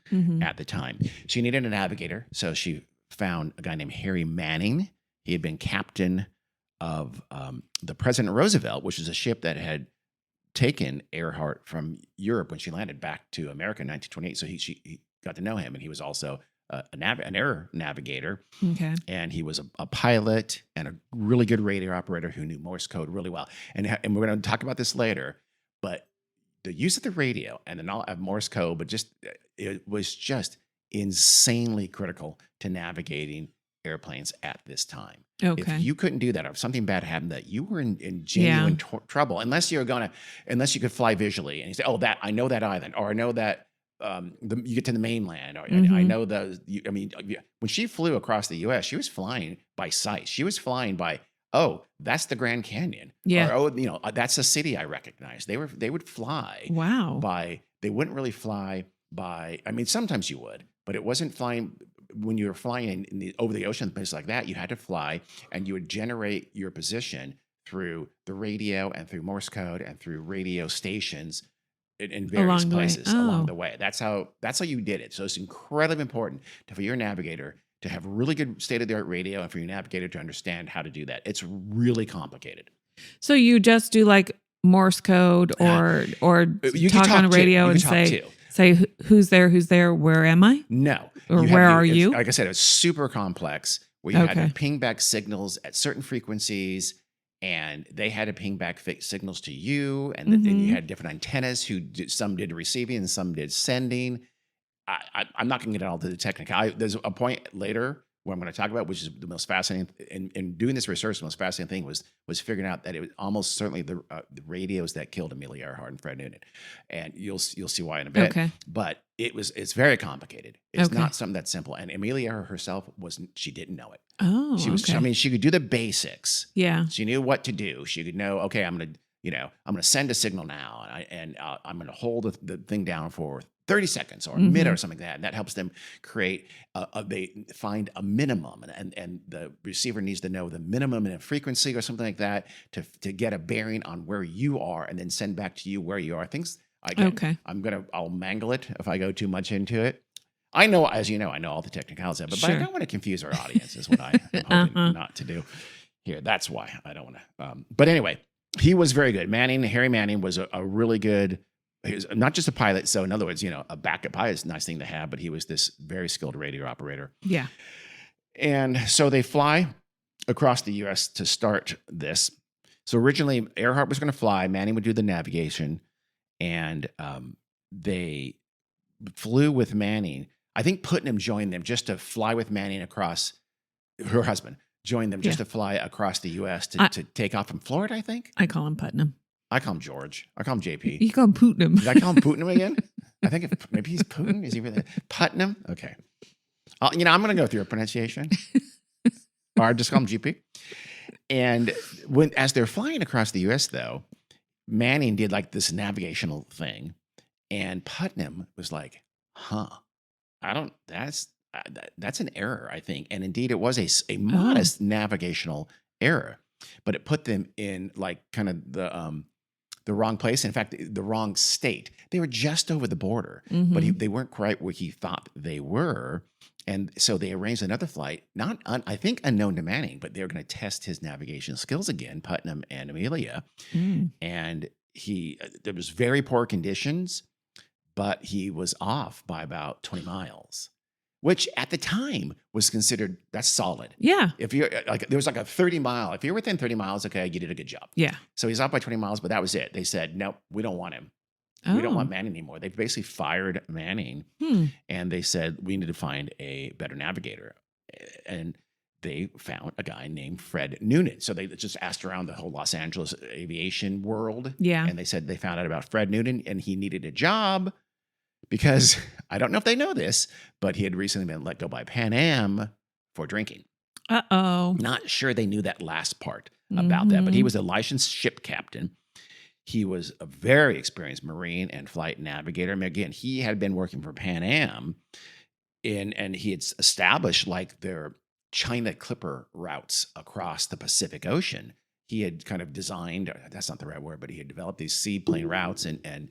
[SPEAKER 1] at the time. She needed a navigator, so she found a guy named Harry Manning. He had been captain of the President Roosevelt, which is a ship that had taken Earhart from Europe when she landed back to America in 1928. So he got to know him, and he was also an air navigator.
[SPEAKER 2] Okay.
[SPEAKER 1] And he was a pilot and a really good radio operator who knew Morse code really well. And we're going to talk about this later, but the use of the radio and the knowledge of Morse code, it was just insanely critical to navigating airplanes at this time.
[SPEAKER 2] Okay.
[SPEAKER 1] If you couldn't do that, or if something bad happened, that you were in genuine trouble, unless you could fly visually and you say, "Oh, that I know that island," or "I know that you get to the mainland," or "I know when she flew across the U.S., she was flying by sight. She was flying by, oh, that's the Grand Canyon,
[SPEAKER 2] Yeah.
[SPEAKER 1] or that's a city I recognize. They would fly
[SPEAKER 2] Wow.
[SPEAKER 1] by. They wouldn't really fly by. I mean, sometimes you would, but it wasn't flying. When you were flying over the ocean, places like that, you had to fly, and you would generate your position through the radio and through Morse code and through radio stations in various places along the way. That's how you did it. So it's incredibly important for your navigator to have really good state-of-the-art radio, and for your navigator to understand how to do that. It's really complicated.
[SPEAKER 2] So you just do like Morse code, or
[SPEAKER 1] You
[SPEAKER 2] talk on a radio and say who's there, where am I?
[SPEAKER 1] No.
[SPEAKER 2] Or where are you?
[SPEAKER 1] Like I said, it's super complex, where you had to ping back signals at certain frequencies, and they had to ping back signals to you, and then you had different antennas some did receiving and some did sending. I'm not going to get all to the technical. There's a point later where I'm going to talk about, which is the most fascinating. In doing this research, the most fascinating thing was figuring out that it was almost certainly the radios that killed Amelia Earhart and Fred Noonan, and you'll see why in a bit.
[SPEAKER 2] Okay.
[SPEAKER 1] But it's very complicated. It's not something that's simple. And Amelia Earhart herself she didn't know it.
[SPEAKER 2] Oh,
[SPEAKER 1] she was.
[SPEAKER 2] Okay.
[SPEAKER 1] I mean, she could do the basics.
[SPEAKER 2] Yeah.
[SPEAKER 1] She knew what to do. She could know. Okay, I'm going to send a signal now, and I'm going to hold the thing down for 30 seconds or a minute or something like that. And that helps them create, they find a minimum, and the receiver needs to know the minimum in a frequency or something like that to get a bearing on where you are, and then send back to you where you are. Things, again, I'll mangle it if I go too much into it. I know, as you know, I know all the technicalities of it, but I don't want to confuse our audience is what I am hoping not to do here. That's why I don't want to. But anyway, he was very good. Harry Manning was a really good. He was not just a pilot. So in other words, a backup pilot is a nice thing to have, but he was this very skilled radio operator.
[SPEAKER 2] Yeah.
[SPEAKER 1] And so they fly across the U.S. to start this. So originally Earhart was going to fly, Manning would do the navigation, and they flew with Manning. I think Putnam joined them just to fly with Manning across, her husband joined them just to fly across the U.S. to take off from Florida, I think.
[SPEAKER 2] I call him Putnam.
[SPEAKER 1] I call him George. I call him JP.
[SPEAKER 2] You call him Putnam.
[SPEAKER 1] Did I call him Putnam again? I think maybe he's Putin. Is he really Putnam? Okay. I'm going to go through a pronunciation. Or just call him GP. And as they're flying across the U.S., though, Manning did like this navigational thing, and Putnam was like, that's an error, I think. And indeed, it was a modest navigational error, but it put them in like kind of the wrong place. In fact, the wrong state. They were just over the border, but they weren't quite where he thought they were. And so they arranged another flight, I think unknown to Manning, but they were going to test his navigation skills again, Putnam and Amelia. And there was very poor conditions, but he was off by about 20 miles, which at the time was considered, that's solid.
[SPEAKER 2] Yeah.
[SPEAKER 1] If you're like, there was like a 30 mile, if you're within 30 miles, okay, you did a good job.
[SPEAKER 2] Yeah.
[SPEAKER 1] So he's off by 20 miles, but that was it. They said, nope, we don't want him. We don't want Manning anymore. They basically fired Manning, and they said, we need to find a better navigator. And they found a guy named Fred Noonan. So they just asked around the whole Los Angeles aviation world.
[SPEAKER 2] Yeah.
[SPEAKER 1] And they said they found out about Fred Noonan, and he needed a job because I don't know if they know this, but he had recently been let go by Pan Am for drinking.
[SPEAKER 2] Uh-oh.
[SPEAKER 1] Not sure they knew that last part about that, but he was a licensed ship captain. He was a very experienced Marine and flight navigator. I mean, again, he had been working for Pan Am, and he had established like their China Clipper routes across the Pacific Ocean. He had kind of designed, that's not the right word, but he had developed these seaplane routes and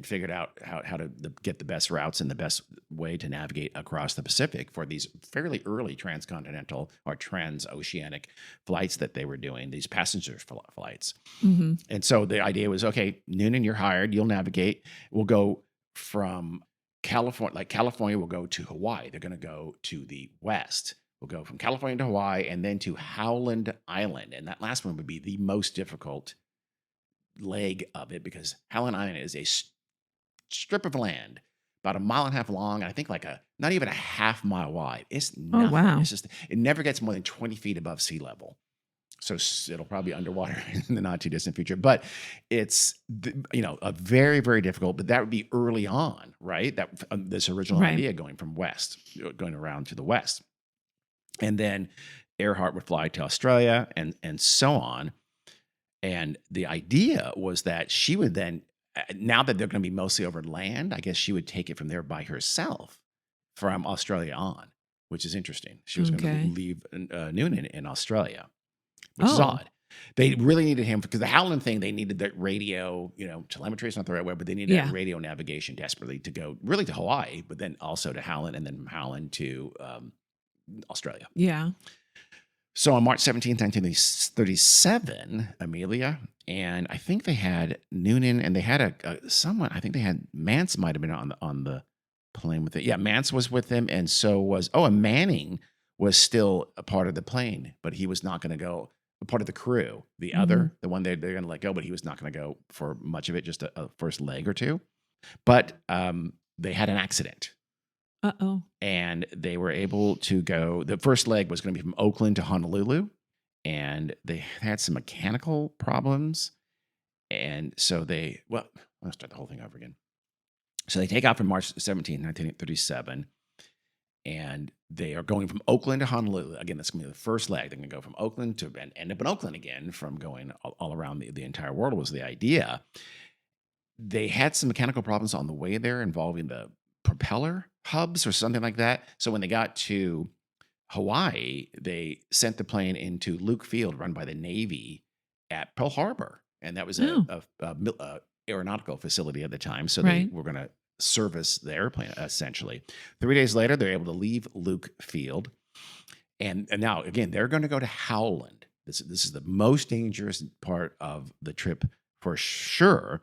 [SPEAKER 1] figured out how to get the best routes and the best way to navigate across the Pacific for these fairly early transcontinental or transoceanic flights that they were doing, these passenger flights. And so the idea was, okay, Noonan, you're hired, you'll navigate. We'll go from California will go to Hawaii. They're going to go to the west. We'll go from California to Hawaii and then to Howland Island. And that last one would be the most difficult leg of it, because Howland Island is a strip of land about 1.5 miles long, and I think like a not even a half mile wide. It's
[SPEAKER 2] Oh,
[SPEAKER 1] nothing.
[SPEAKER 2] wow.
[SPEAKER 1] It's just, it never gets more than 20 feet above sea level. So it'll probably be underwater in the not too distant future. But it's, a very, very difficult, but that would be early on, right? That this original
[SPEAKER 2] Right.
[SPEAKER 1] idea going around to the west. And then Earhart would fly to Australia and so on. And the idea was that she would then, now that they're going to be mostly over land, I guess she would take it from there by herself from Australia on, which is interesting. She was going
[SPEAKER 2] Okay.
[SPEAKER 1] to leave Noonan in Australia, which is
[SPEAKER 2] Oh.
[SPEAKER 1] odd. They really needed him because the Howland thing, they needed that radio, telemetry is not the right word, but they needed that radio navigation desperately to go really to Hawaii, but then also to Howland and then from Howland to Australia.
[SPEAKER 2] Yeah.
[SPEAKER 1] So on March 17th, 1937, Amelia, and I think they had Noonan, and they had someone, I think they had, Mance might have been on the plane with it. Yeah, Mance was with them, and so was, and Manning was still a part of the plane, but he was not going to go, a part of the crew. The other, the one they're going to let go, but he was not going to go for much of it, just a first leg or two. But they had an accident.
[SPEAKER 2] Uh-oh.
[SPEAKER 1] And they were able to go, the first leg was going to be from Oakland to Honolulu, and they had some mechanical problems. And so I'll start the whole thing over again. So they take off on March 17, 1937, and they are going from Oakland to Honolulu. Again, that's going to be the first leg. They're going to go from Oakland to and end up in Oakland again from going all around the entire world was the idea. They had some mechanical problems on the way there involving the propeller hubs or something like that. So when they got to Hawaii, they sent the plane into Luke Field, run by the Navy at Pearl Harbor. And that was a aeronautical facility at the time. So they were going to service the airplane, essentially. 3 days later, they're able to leave Luke Field. And now, again, they're going to go to Howland. This is the most dangerous part of the trip for sure.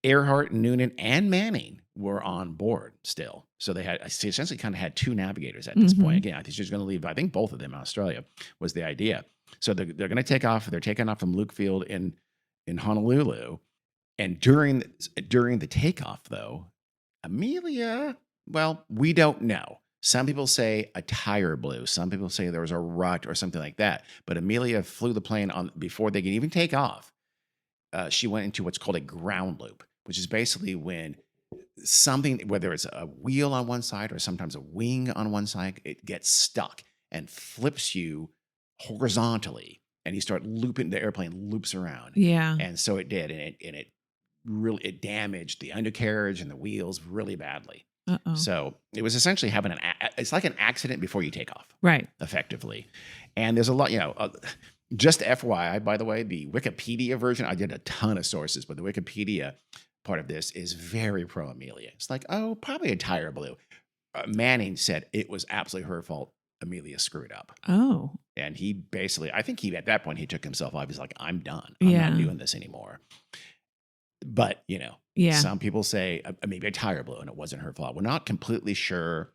[SPEAKER 1] Earhart, Noonan, and Manning were on board still. So they essentially kind of had two navigators at this point. Again, I think she's going to leave, I think both of them in Australia was the idea. So they're going to take off. They're taking off from Luke Field in Honolulu. And during the takeoff, though, Amelia, well, we don't know. Some people say a tire blew. Some people say there was a rut or something like that. But Amelia flew the plane on before they could even take off. She went into what's called a ground loop, which is basically when something, whether it's a wheel on one side or sometimes a wing on one side, it gets stuck and flips you horizontally, and you start looping. The airplane loops around. Yeah, and so it did, and it really damaged the undercarriage and the wheels really badly.
[SPEAKER 2] Uh-oh.
[SPEAKER 1] So it was essentially having it's like an accident before you take off,
[SPEAKER 2] right?
[SPEAKER 1] Effectively, and there's a lot, just FYI, by the way, the Wikipedia version, I did a ton of sources, but the Wikipedia part of this is very pro Amelia. It's like, probably a tire blew. Manning said it was absolutely her fault. Amelia screwed up.
[SPEAKER 2] Oh. And
[SPEAKER 1] he basically, I think at that point, he took himself off. He's like, I'm done. I'm not doing this anymore. But, some people say maybe a tire blew and it wasn't her fault. We're not completely sure.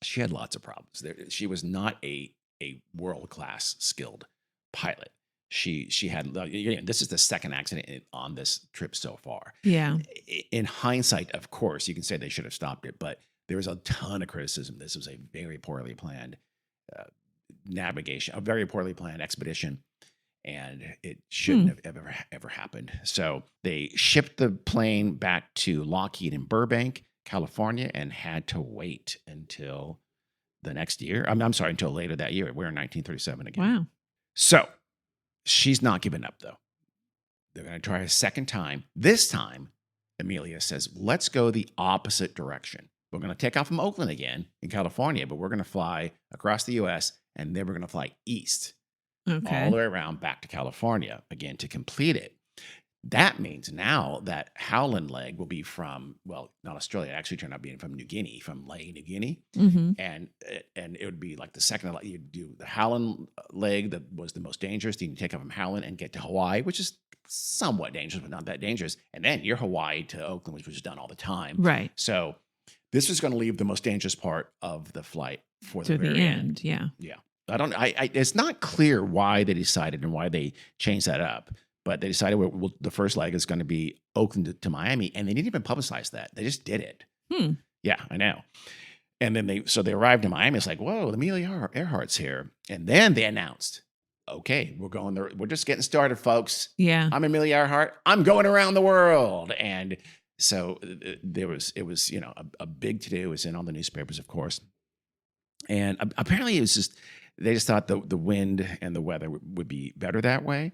[SPEAKER 1] She had lots of problems. She was not a world-class skilled pilot. She had, this is the second accident on this trip so far. Yeah. In hindsight, of course, you can say they should have stopped it, but there was a ton of criticism. This was a very poorly planned navigation, a very poorly planned expedition, and it shouldn't have ever happened. So they shipped the plane back to Lockheed in Burbank, California, and had to wait until the next year. I'm sorry, until later that year. We're in 1937 again.
[SPEAKER 2] Wow.
[SPEAKER 1] So she's not giving up, though. They're going to try a second time. This time, Amelia says, let's go the opposite direction. We're going to take off from Oakland again in California, but we're going to fly across the U.S., and then we're going to fly east all the way around back to California again to complete it. That means now that Howland leg will be from, well, not Australia. It actually turned out being from New Guinea, from Lae, New Guinea. And it would be like the second, you do the Howland leg that was the most dangerous. Then you take off from Howland and get to Hawaii, which is somewhat dangerous, but not that dangerous. And then you're Hawaii to Oakland, which was done all the time. Right. So this is going to leave the most dangerous part of the flight for the very end. Yeah. Yeah. It's not clear why they decided and why they changed that up. But they decided the first leg is going to be Oakland to Miami, and they didn't even publicize that. They just did it. Yeah, I know. And then they arrived in Miami. It's like, whoa, Amelia Earhart's here. And then they announced, okay, we're going there. We're just getting started, folks.
[SPEAKER 2] Yeah.
[SPEAKER 1] I'm Amelia Earhart. I'm going around the world. And so it was, a big to-do. It was in all the newspapers, of course. And apparently it was just, they just thought the wind and the weather would be better that way.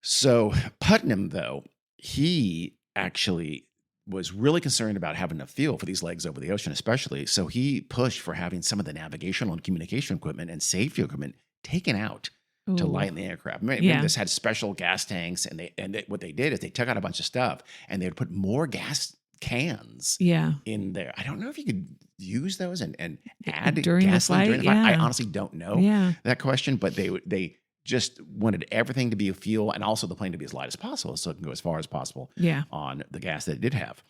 [SPEAKER 1] So Putnam, though, he actually was really concerned about having enough fuel for these legs over the ocean, especially. So he pushed for having some of the navigational and communication equipment and safety equipment taken out to lighten the aircraft. Remember, this had special gas tanks, and what they did is they took out a bunch of stuff and they would put more gas cans in there. I don't know if you could use those and add
[SPEAKER 2] during
[SPEAKER 1] gasoline
[SPEAKER 2] the flight.
[SPEAKER 1] during the flight. I honestly don't know that question, but they just wanted everything to be a fuel and also the plane to be as light as possible so it can go as far as possible on the gas that it did have.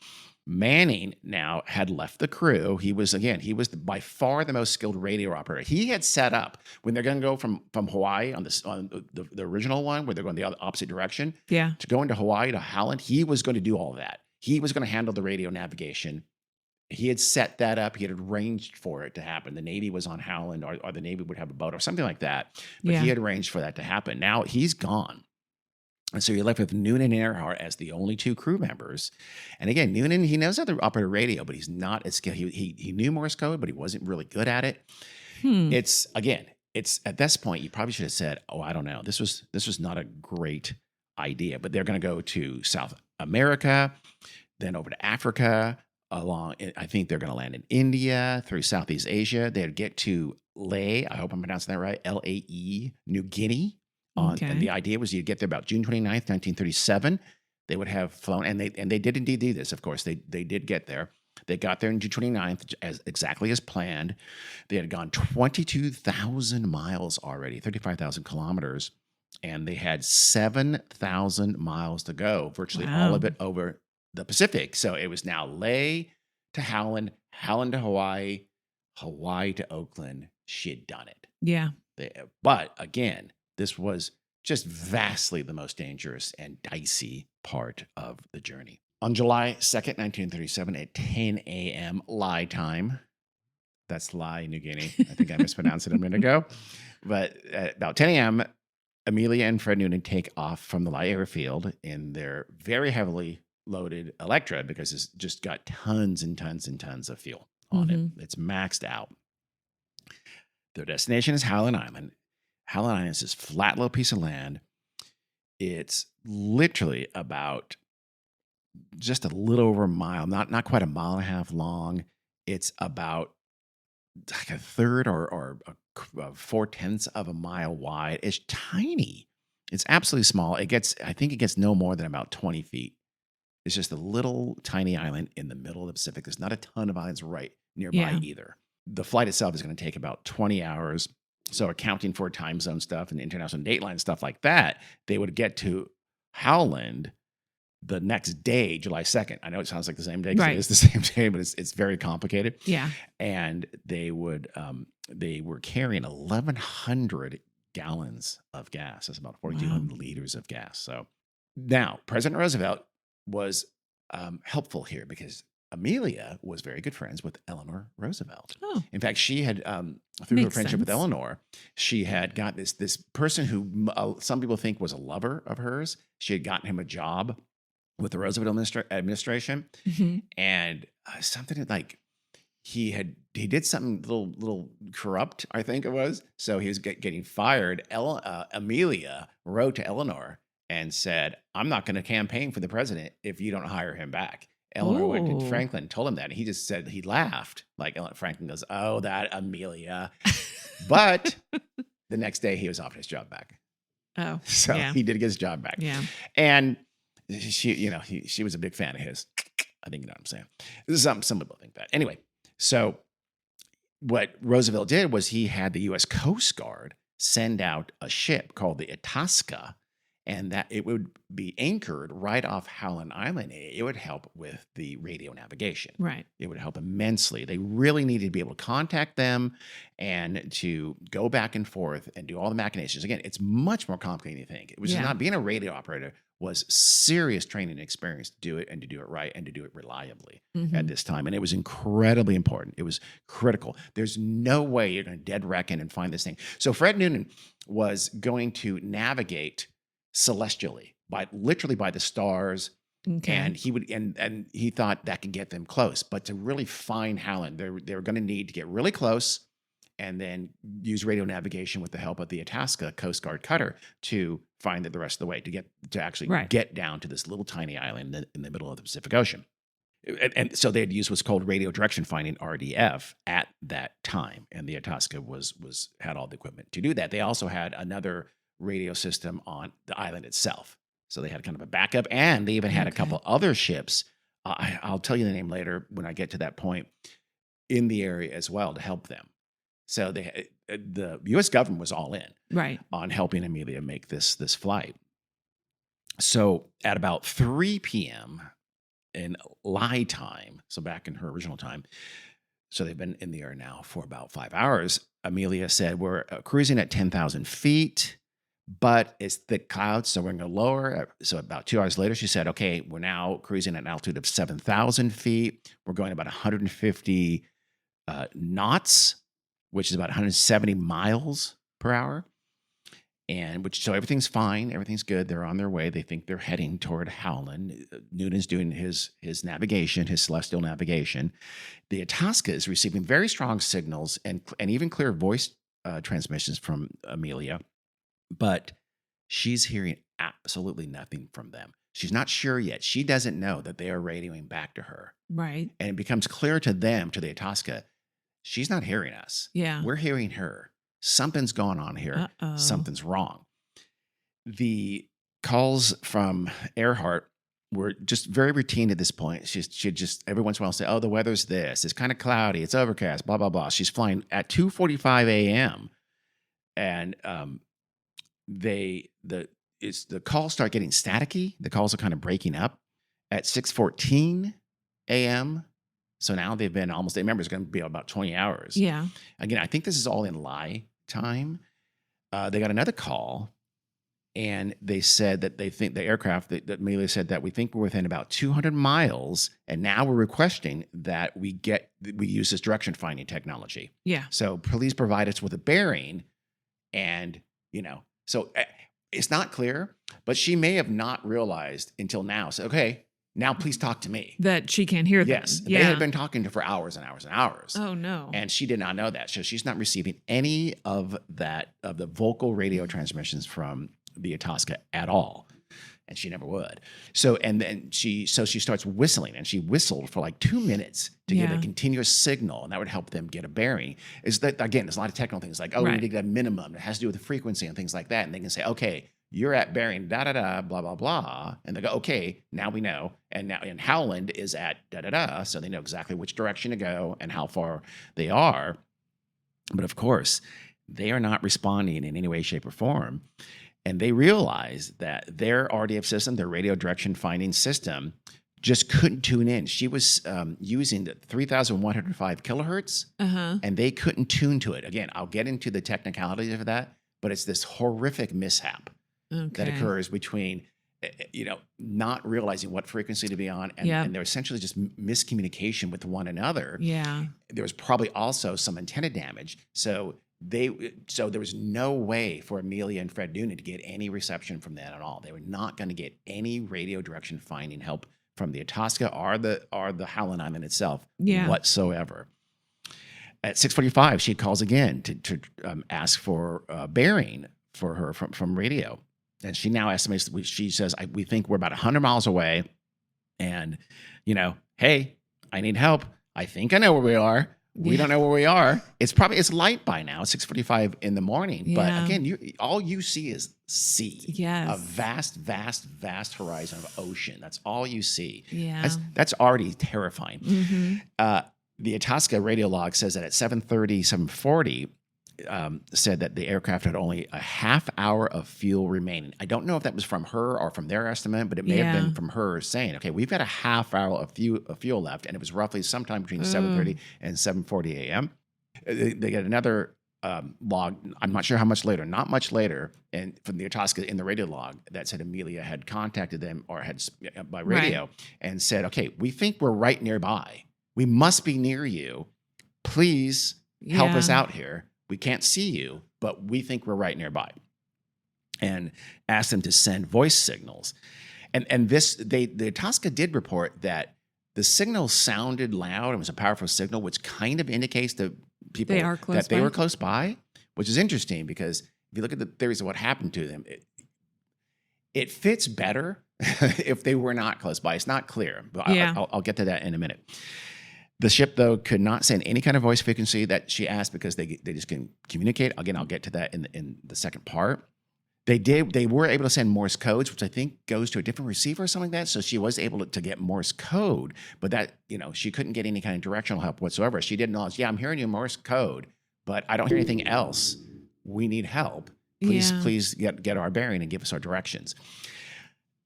[SPEAKER 1] Manning now had left the crew. He was by far the most skilled radio operator. He had set up when they're going to go from Hawaii on the original one where they're going the opposite direction to go into Hawaii to Howland. He was going to do all of that. He was going to handle the radio navigation. He had set that up. He had arranged for it to happen. The Navy was on Howland, or the Navy would have a boat or something like that. But he had arranged for that to happen. Now he's gone. And so you're left with Noonan and Earhart as the only two crew members. And again, Noonan, he knows how to operate a radio, but he's not as skilled. He knew Morse code, but he wasn't really good at it. It's at this point, you probably should have said, oh, I don't know. This was not a great idea. But they're going to go to South America, then over to Africa, I think they're going to land in India, through Southeast Asia. They'd get to Lae, I hope I'm pronouncing that right, Lae, New Guinea. And the idea was you'd get there about June 29th, 1937. They would have flown, and they did indeed do this, of course. They did get there. They got there on June 29th, exactly as planned. They had gone 22,000 miles already, 35,000 kilometers, and they had 7,000 miles to go, virtually all of it over the Pacific. So it was now Lae to Howland, Howland to Hawaii, Hawaii to Oakland. She had done it.
[SPEAKER 2] Yeah.
[SPEAKER 1] But again, this was just vastly the most dangerous and dicey part of the journey. On July 2nd, 1937, at 10 a.m. Lae time, that's Lae, New Guinea. I think I mispronounced it a minute ago. But at about 10 a.m., Amelia and Fred Noonan take off from the Lae airfield in their very heavily loaded Electra, because it's just got tons and tons and tons of fuel on it. It's maxed out. Their destination is Howland Island. Howland Island is this flat little piece of land. It's literally about just a little over a mile, not quite a mile and a half long. It's about like a third or 4/10 of a mile wide. It's tiny. It's absolutely small. I think it gets no more than about 20 feet. It's just a little tiny island in the middle of the Pacific. There's not a ton of islands right nearby either. The flight itself is going to take about 20 hours. So accounting for time zone stuff and international dateline stuff like that, they would get to Howland the next day, July 2nd. I know it sounds like the same day, because it is the same day, but it's very complicated.
[SPEAKER 2] Yeah.
[SPEAKER 1] And they were carrying 1,100 gallons of gas. That's about 4,200 liters of gas. So now President Roosevelt was helpful here, because Amelia was very good friends with Eleanor Roosevelt. Oh. In fact, she had, through her friendship with Eleanor, she had got this person who some people think was a lover of hers. She had gotten him a job with the Roosevelt administration, and something like he did something little corrupt, I think it was. So he was getting fired. Amelia wrote to Eleanor and said, "I'm not going to campaign for the president if you don't hire him back." Eleanor went to Franklin, told him that, and he just said, he laughed. Like, Franklin goes, "Oh, that Amelia." But the next day he was offered his job back. Oh, so he did get his job back. Yeah. And she was a big fan of his. I think you know what I'm saying. This is some people think that. Anyway, so what Roosevelt did was he had the U.S. Coast Guard send out a ship called the Itasca, and that it would be anchored right off Howland Island. It would help with the radio navigation. Right. It would help immensely. They really needed to be able to contact them and to go back and forth and do all the machinations. Again, it's much more complicated than you think. It was just not being a radio operator was serious training and experience to do it and to do it right and to do it reliably
[SPEAKER 2] Mm-hmm.
[SPEAKER 1] at this time. And it was incredibly important. It was critical. There's no way you're going to dead reckon and find this thing. So Fred Noonan was going to navigate celestially literally by the stars.
[SPEAKER 2] Okay.
[SPEAKER 1] And he would, and he thought that could get them close. But to really find Howland, they were going to need to get really close and then use radio navigation with the help of the Itasca Coast Guard cutter to find it the rest of the way to actually
[SPEAKER 2] Right.
[SPEAKER 1] get down to this little tiny island in the middle of the Pacific Ocean. And so they had used what's called radio direction finding, RDF, at that time, and the Itasca had all the equipment to do that. They also had another radio system on the island itself, so they had kind of a backup, and they even had a couple other ships. I'll tell you the name later when I get to that point, in the area as well to help them. So the U.S. government was all in on helping Amelia make this flight. So at about 3 p.m. in lie time, so back in her original time, so they've been in the air now for about 5 hours, Amelia said, we're cruising at 10,000 feet, but it's thick clouds, so we're going to lower. So about 2 hours later, she said, okay, we're now cruising at an altitude of 7,000 feet. We're going about 150 knots, which is about 170 miles per hour. So everything's fine. Everything's good. They're on their way. They think they're heading toward Howland. Noonan's doing his navigation, his celestial navigation. The Itasca is receiving very strong signals and even clear voice transmissions from Amelia, but she's hearing absolutely nothing from them. She's not sure yet. She doesn't know that they are radioing back to her.
[SPEAKER 2] Right.
[SPEAKER 1] And it becomes clear to them, to the Itasca, she's not hearing us.
[SPEAKER 2] Yeah.
[SPEAKER 1] We're hearing her. Something's going on here.
[SPEAKER 2] Uh-oh.
[SPEAKER 1] Something's wrong. The calls from Earhart were just very routine at this point. She'd just every once in a while say, oh, the weather's this. It's kind of cloudy. It's overcast, blah, blah, blah. She's flying at 2:45 a.m. And the calls start getting staticky. The calls are kind of breaking up at 6:14 a.m. So now they've been almost, remember, it's going to be about 20 hours.
[SPEAKER 2] Yeah.
[SPEAKER 1] Again, I think this is all in lie time. They got another call, and they said that they think the aircraft, that Amelia said that we think we're within about 200 miles, and now we're requesting that we use this direction finding technology.
[SPEAKER 2] Yeah.
[SPEAKER 1] So please provide us with a bearing, and, so it's not clear, but she may have not realized until now. So, okay, now please talk to me.
[SPEAKER 2] That she can't hear them.
[SPEAKER 1] Yes. Yeah. They had been talking to her for hours and hours and hours.
[SPEAKER 2] Oh, no.
[SPEAKER 1] And she did not know that. So she's not receiving any of the vocal radio transmissions from the Itasca at all. And she never would. So she starts whistling, and she whistled for like 2 minutes to give a continuous signal, and that would help them get a bearing. Is that, again, there's a lot of technical things like, we need to get a minimum. It has to do with the frequency and things like that. And they can say, okay, you're at bearing da-da-da, blah, blah, blah. And they go, okay, now we know. And Howland is at da-da-da, so they know exactly which direction to go and how far they are. But of course, they are not responding in any way, shape, or form. And they realize that their RDF system, their radio direction finding system, just couldn't tune in. She was using the 3,105 kilohertz, and they couldn't tune to it. Again, I'll get into the technicalities of that, but it's this horrific mishap that occurs between, not realizing what frequency to be on, and they're essentially just miscommunication with one another.
[SPEAKER 2] Yeah.
[SPEAKER 1] There was probably also some antenna damage. So there was no way for Amelia and Fred Noonan to get any reception from that at all. They were not going to get any radio direction finding help from the Itasca or the Howland Island itself whatsoever. At 6:45, she calls again to ask for bearing for her from radio, and she now estimates. She says, "We think we're about 100 miles away, and hey, I need help. I think I know where we are." We don't know where we are. It's light by now. It's 6:45 in the morning. Yeah. But again, all you see is sea.
[SPEAKER 2] Yes.
[SPEAKER 1] A vast, vast, vast horizon of ocean. That's all you see.
[SPEAKER 2] Yeah.
[SPEAKER 1] That's already terrifying.
[SPEAKER 2] Mm-hmm.
[SPEAKER 1] The Itasca radio log says that at 7:30, 7:40, said that the aircraft had only a half hour of fuel remaining. I don't know if that was from her or from their estimate, but it may have been from her saying, okay, we've got a half hour of fuel left. And it was roughly sometime between 7:30 and 7:40 a.m. They get another log. I'm not sure how much later, not much later, and from the Itasca in the radio log that said Amelia had contacted them or had by radio and said, "Okay, we think we're right nearby. We must be near you. Please help us out here. We can't see you, but we think we're right nearby." And asked them to send voice signals. And the Itasca did report that the signal sounded loud. It was a powerful signal, which kind of indicates to people
[SPEAKER 2] They are close
[SPEAKER 1] that they
[SPEAKER 2] by.
[SPEAKER 1] were close by, which is interesting because if you look at the theories of what happened to them, it fits better if they were not close by. It's not clear, but I'll get to that in a minute. The ship, though, could not send any kind of voice frequency that she asked because they just couldn't communicate. Again, I'll get to that in the second part. They were able to send Morse codes, which I think goes to a different receiver or something like that. So she was able to get Morse code, but that, she couldn't get any kind of directional help whatsoever. She did acknowledge, I'm hearing you Morse code, but I don't hear anything else. We need help. Please get our bearing and give us our directions.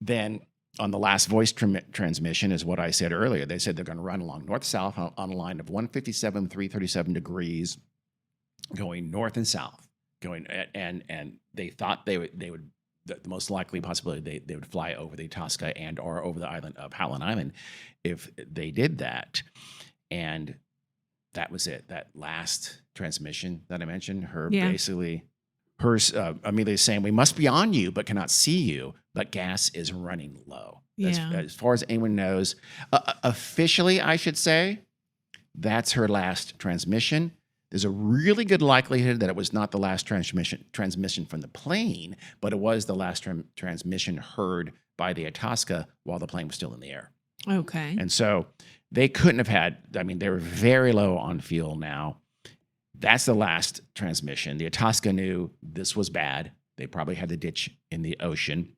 [SPEAKER 1] Then on the last voice transmission is what I said earlier. They said they're going to run along north-south on a line of 157, 337 degrees, going north and south. And they thought they would the most likely possibility they would fly over the Itasca and or over the island of Howland Island if they did that. And that was it. That last transmission that I mentioned, Amelia saying, "We must be on you, but cannot see you, but gas is running low." As far as anyone knows, officially, I should say, that's her last transmission. There's a really good likelihood that it was not the last transmission from the plane, but it was the last transmission heard by the Itasca while the plane was still in the air.
[SPEAKER 2] Okay.
[SPEAKER 1] And so they couldn't have had, they were very low on fuel now. That's the last transmission. The Itasca knew this was bad. They probably had to ditch in the ocean.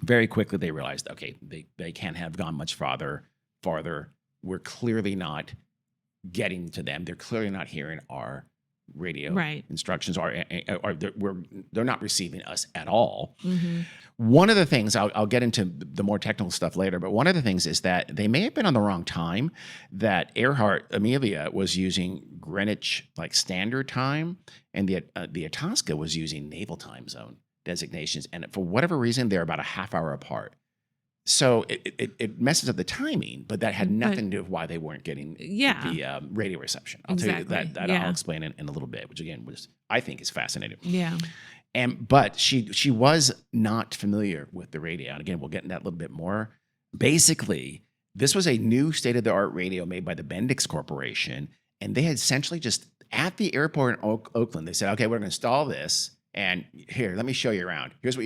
[SPEAKER 1] Very quickly, they realized, okay, they can't have gone much farther. We're clearly not getting to them. They're clearly not hearing our radio instructions, or they're not receiving us at all. Mm-hmm. One of the things, I'll get into the more technical stuff later, but one of the things is that they may have been on the wrong time, that Amelia was using Greenwich Standard Time, and the Itasca was using Naval Time Zone designations, and for whatever reason, they're about a half hour apart. So it messes up the timing, but that had nothing to do with why they weren't getting the radio reception. I'll tell you that I'll explain in a little bit, which again I think is fascinating.
[SPEAKER 2] Yeah.
[SPEAKER 1] But she was not familiar with the radio, and again we'll get into that a little bit more. Basically, this was a new state-of-the-art radio made by the Bendix Corporation, and they had essentially just at the airport in Oakland, they said, "Okay, we're going to install this, and here, let me show you around. Here's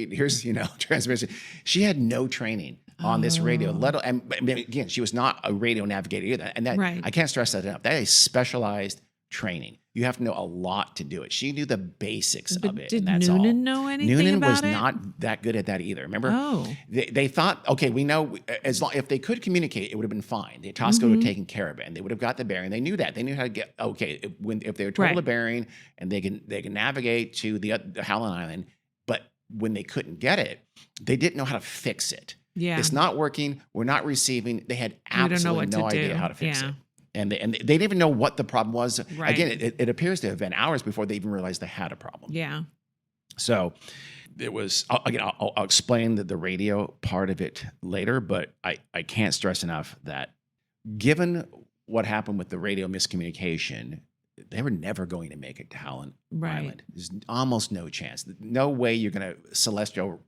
[SPEAKER 1] transmission." She had no training on this radio, and again, she was not a radio navigator either. And that I can't stress that enough. That is specialized training. You have to know a lot to do it. She knew the basics of it.
[SPEAKER 2] Did
[SPEAKER 1] and that's
[SPEAKER 2] Noonan
[SPEAKER 1] all.
[SPEAKER 2] know anything
[SPEAKER 1] Noonan
[SPEAKER 2] about
[SPEAKER 1] was
[SPEAKER 2] it?
[SPEAKER 1] not that good at that either. Remember? They thought, okay, we know as long if they could communicate, it would have been fine. The Itasca would have taken care of it, and they would have got the bearing. They knew that. They knew how to get if they were told a bearing and they can navigate to the Howland Island, but when they couldn't get it, they didn't know how to fix it. Yeah. It's not working. We're not receiving. They had absolutely no idea how to fix it. And they didn't even know what the problem was. Right. Again, it appears to have been hours before they even realized they had a problem.
[SPEAKER 2] Yeah.
[SPEAKER 1] So it was, I'll explain the radio part of it later, but I can't stress enough that given what happened with the radio miscommunication, they were never going to make it to Howland Island. There's almost no chance. No way you're going to celestial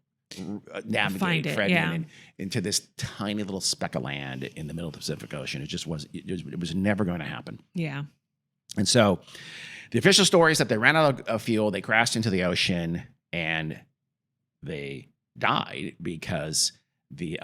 [SPEAKER 1] navigate Fred into this tiny little speck of land in the middle of the Pacific Ocean. It was never going to happen.
[SPEAKER 2] Yeah.
[SPEAKER 1] And so the official story is that they ran out of fuel, they crashed into the ocean, and they died because the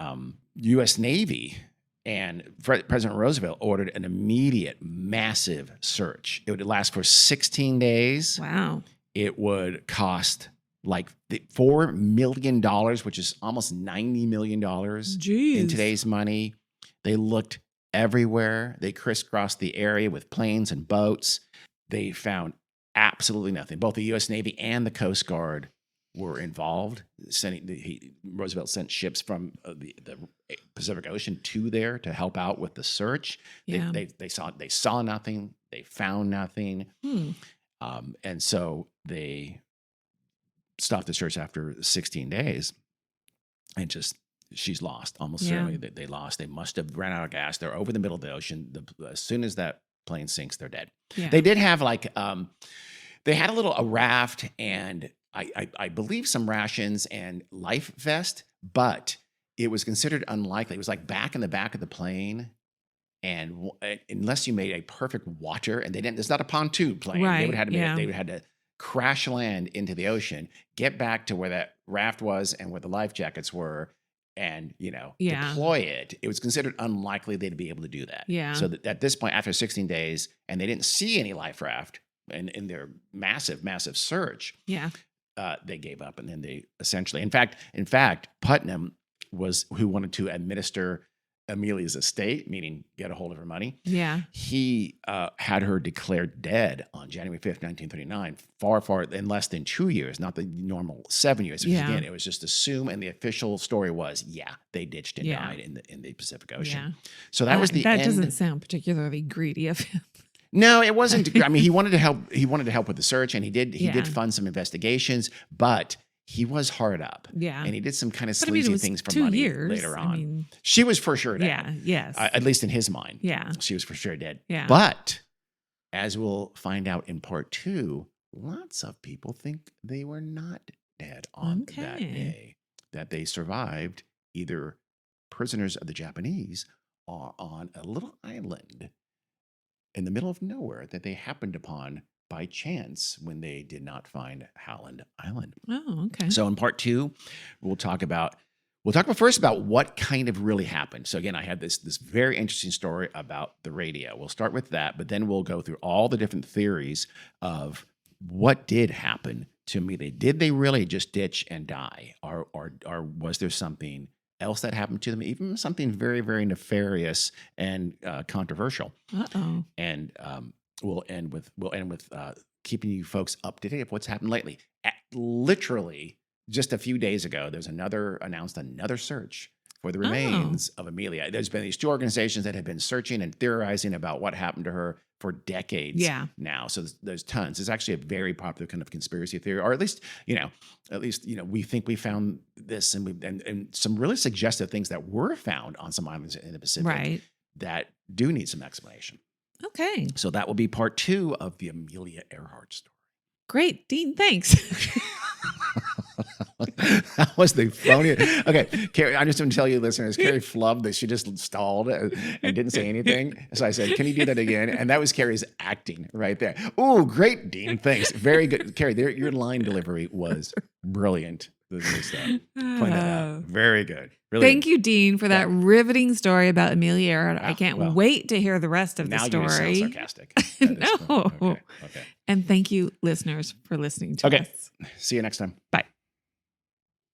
[SPEAKER 1] U.S. Navy and President Roosevelt ordered an immediate, massive search. It would last for 16 days.
[SPEAKER 2] Wow.
[SPEAKER 1] It would cost $4 million, which is almost $90 million in today's money. They looked everywhere. They crisscrossed the area with planes and boats. They found absolutely nothing. Both the U.S. Navy and the Coast Guard were involved. Roosevelt sent ships from the Pacific Ocean to there to help out with the search. Yeah. They saw nothing. They found nothing. And so they stopped the search after 16 days and she's lost. Almost certainly that they lost. They must have ran out of gas. They're over the middle of the ocean. As soon as that plane sinks, they're dead.
[SPEAKER 2] Yeah.
[SPEAKER 1] They did have they had a raft and I believe some rations and life vest, but it was considered unlikely. It was like back in the back of the plane. And unless you made a perfect water, and it's not a pontoon plane.
[SPEAKER 2] Right,
[SPEAKER 1] They would have had to crash land into the ocean, get back to where that raft was and where the life jackets were, and deploy it. It was considered unlikely they'd be able to do that.
[SPEAKER 2] Yeah.
[SPEAKER 1] So that at this point, after 16 days, and they didn't see any life raft in their massive search.
[SPEAKER 2] Yeah.
[SPEAKER 1] They gave up, and then they essentially, in fact, Putnam was who wanted to administer Amelia's estate, meaning get a hold of her money.
[SPEAKER 2] Yeah.
[SPEAKER 1] He had her declared dead on January 5th, 1939, far in less than 2 years, not the normal 7 years.
[SPEAKER 2] Yeah.
[SPEAKER 1] Again, it was just assumed, and the official story was, they ditched and died in the Pacific Ocean.
[SPEAKER 2] Yeah.
[SPEAKER 1] So that was the end.
[SPEAKER 2] That doesn't sound particularly greedy of him.
[SPEAKER 1] No, it wasn't. I mean, he wanted to help. He wanted to help with the search, and he did fund some investigations, but he was hard up.
[SPEAKER 2] Yeah.
[SPEAKER 1] And he did some kind of
[SPEAKER 2] But, I mean,
[SPEAKER 1] sleazy
[SPEAKER 2] it was
[SPEAKER 1] things for
[SPEAKER 2] 2
[SPEAKER 1] money
[SPEAKER 2] years.
[SPEAKER 1] later on.
[SPEAKER 2] I mean,
[SPEAKER 1] she was for sure dead.
[SPEAKER 2] yeah. Yes.
[SPEAKER 1] At least in his mind.
[SPEAKER 2] Yeah.
[SPEAKER 1] She was for sure dead.
[SPEAKER 2] Yeah.
[SPEAKER 1] But as we'll find out in part 2, lots of people think they were not dead on that day, that they survived either prisoners of the Japanese or on a little island in the middle of nowhere that they happened upon by chance when they did not find Howland Island.
[SPEAKER 2] Oh, okay.
[SPEAKER 1] So in part 2, we'll talk first about what kind of really happened. So again, I had this very interesting story about the radio. We'll start with that, but then we'll go through all the different theories of what did happen to Amelia. Did they really just ditch and die, or was there something else that happened to them? Even something very, very nefarious and controversial.
[SPEAKER 2] Uh-oh.
[SPEAKER 1] And we'll end with keeping you folks up to date of what's happened lately. Literally, just a few days ago, there's announced another search for the remains of Amelia. There's been these 2 organizations that have been searching and theorizing about what happened to her for decades now. So there's tons. It's actually a very popular kind of conspiracy theory, or at least we think we found this, and some really suggestive things that were found on some islands in the Pacific that do need some explanation.
[SPEAKER 2] Okay.
[SPEAKER 1] So that will be part 2 of the Amelia Earhart story.
[SPEAKER 2] Great, Dean. Thanks.
[SPEAKER 1] That was the phony. Okay, Carrie, I'm just going to tell you, listeners, Carrie flubbed that she just stalled and didn't say anything. So I said, can you do that again? And that was Carrie's acting right there. Oh, great, Dean. Thanks. Very good. Carrie, your line delivery was brilliant. Point that out. Very good. Really.
[SPEAKER 2] Thank you, Dean, for that riveting story about Amelia Earhart. I can't wait to hear the rest of the story.
[SPEAKER 1] Now you sound sarcastic.
[SPEAKER 2] No.
[SPEAKER 1] Okay.
[SPEAKER 2] And thank you, listeners, for listening to us.
[SPEAKER 1] See you next time.
[SPEAKER 2] Bye.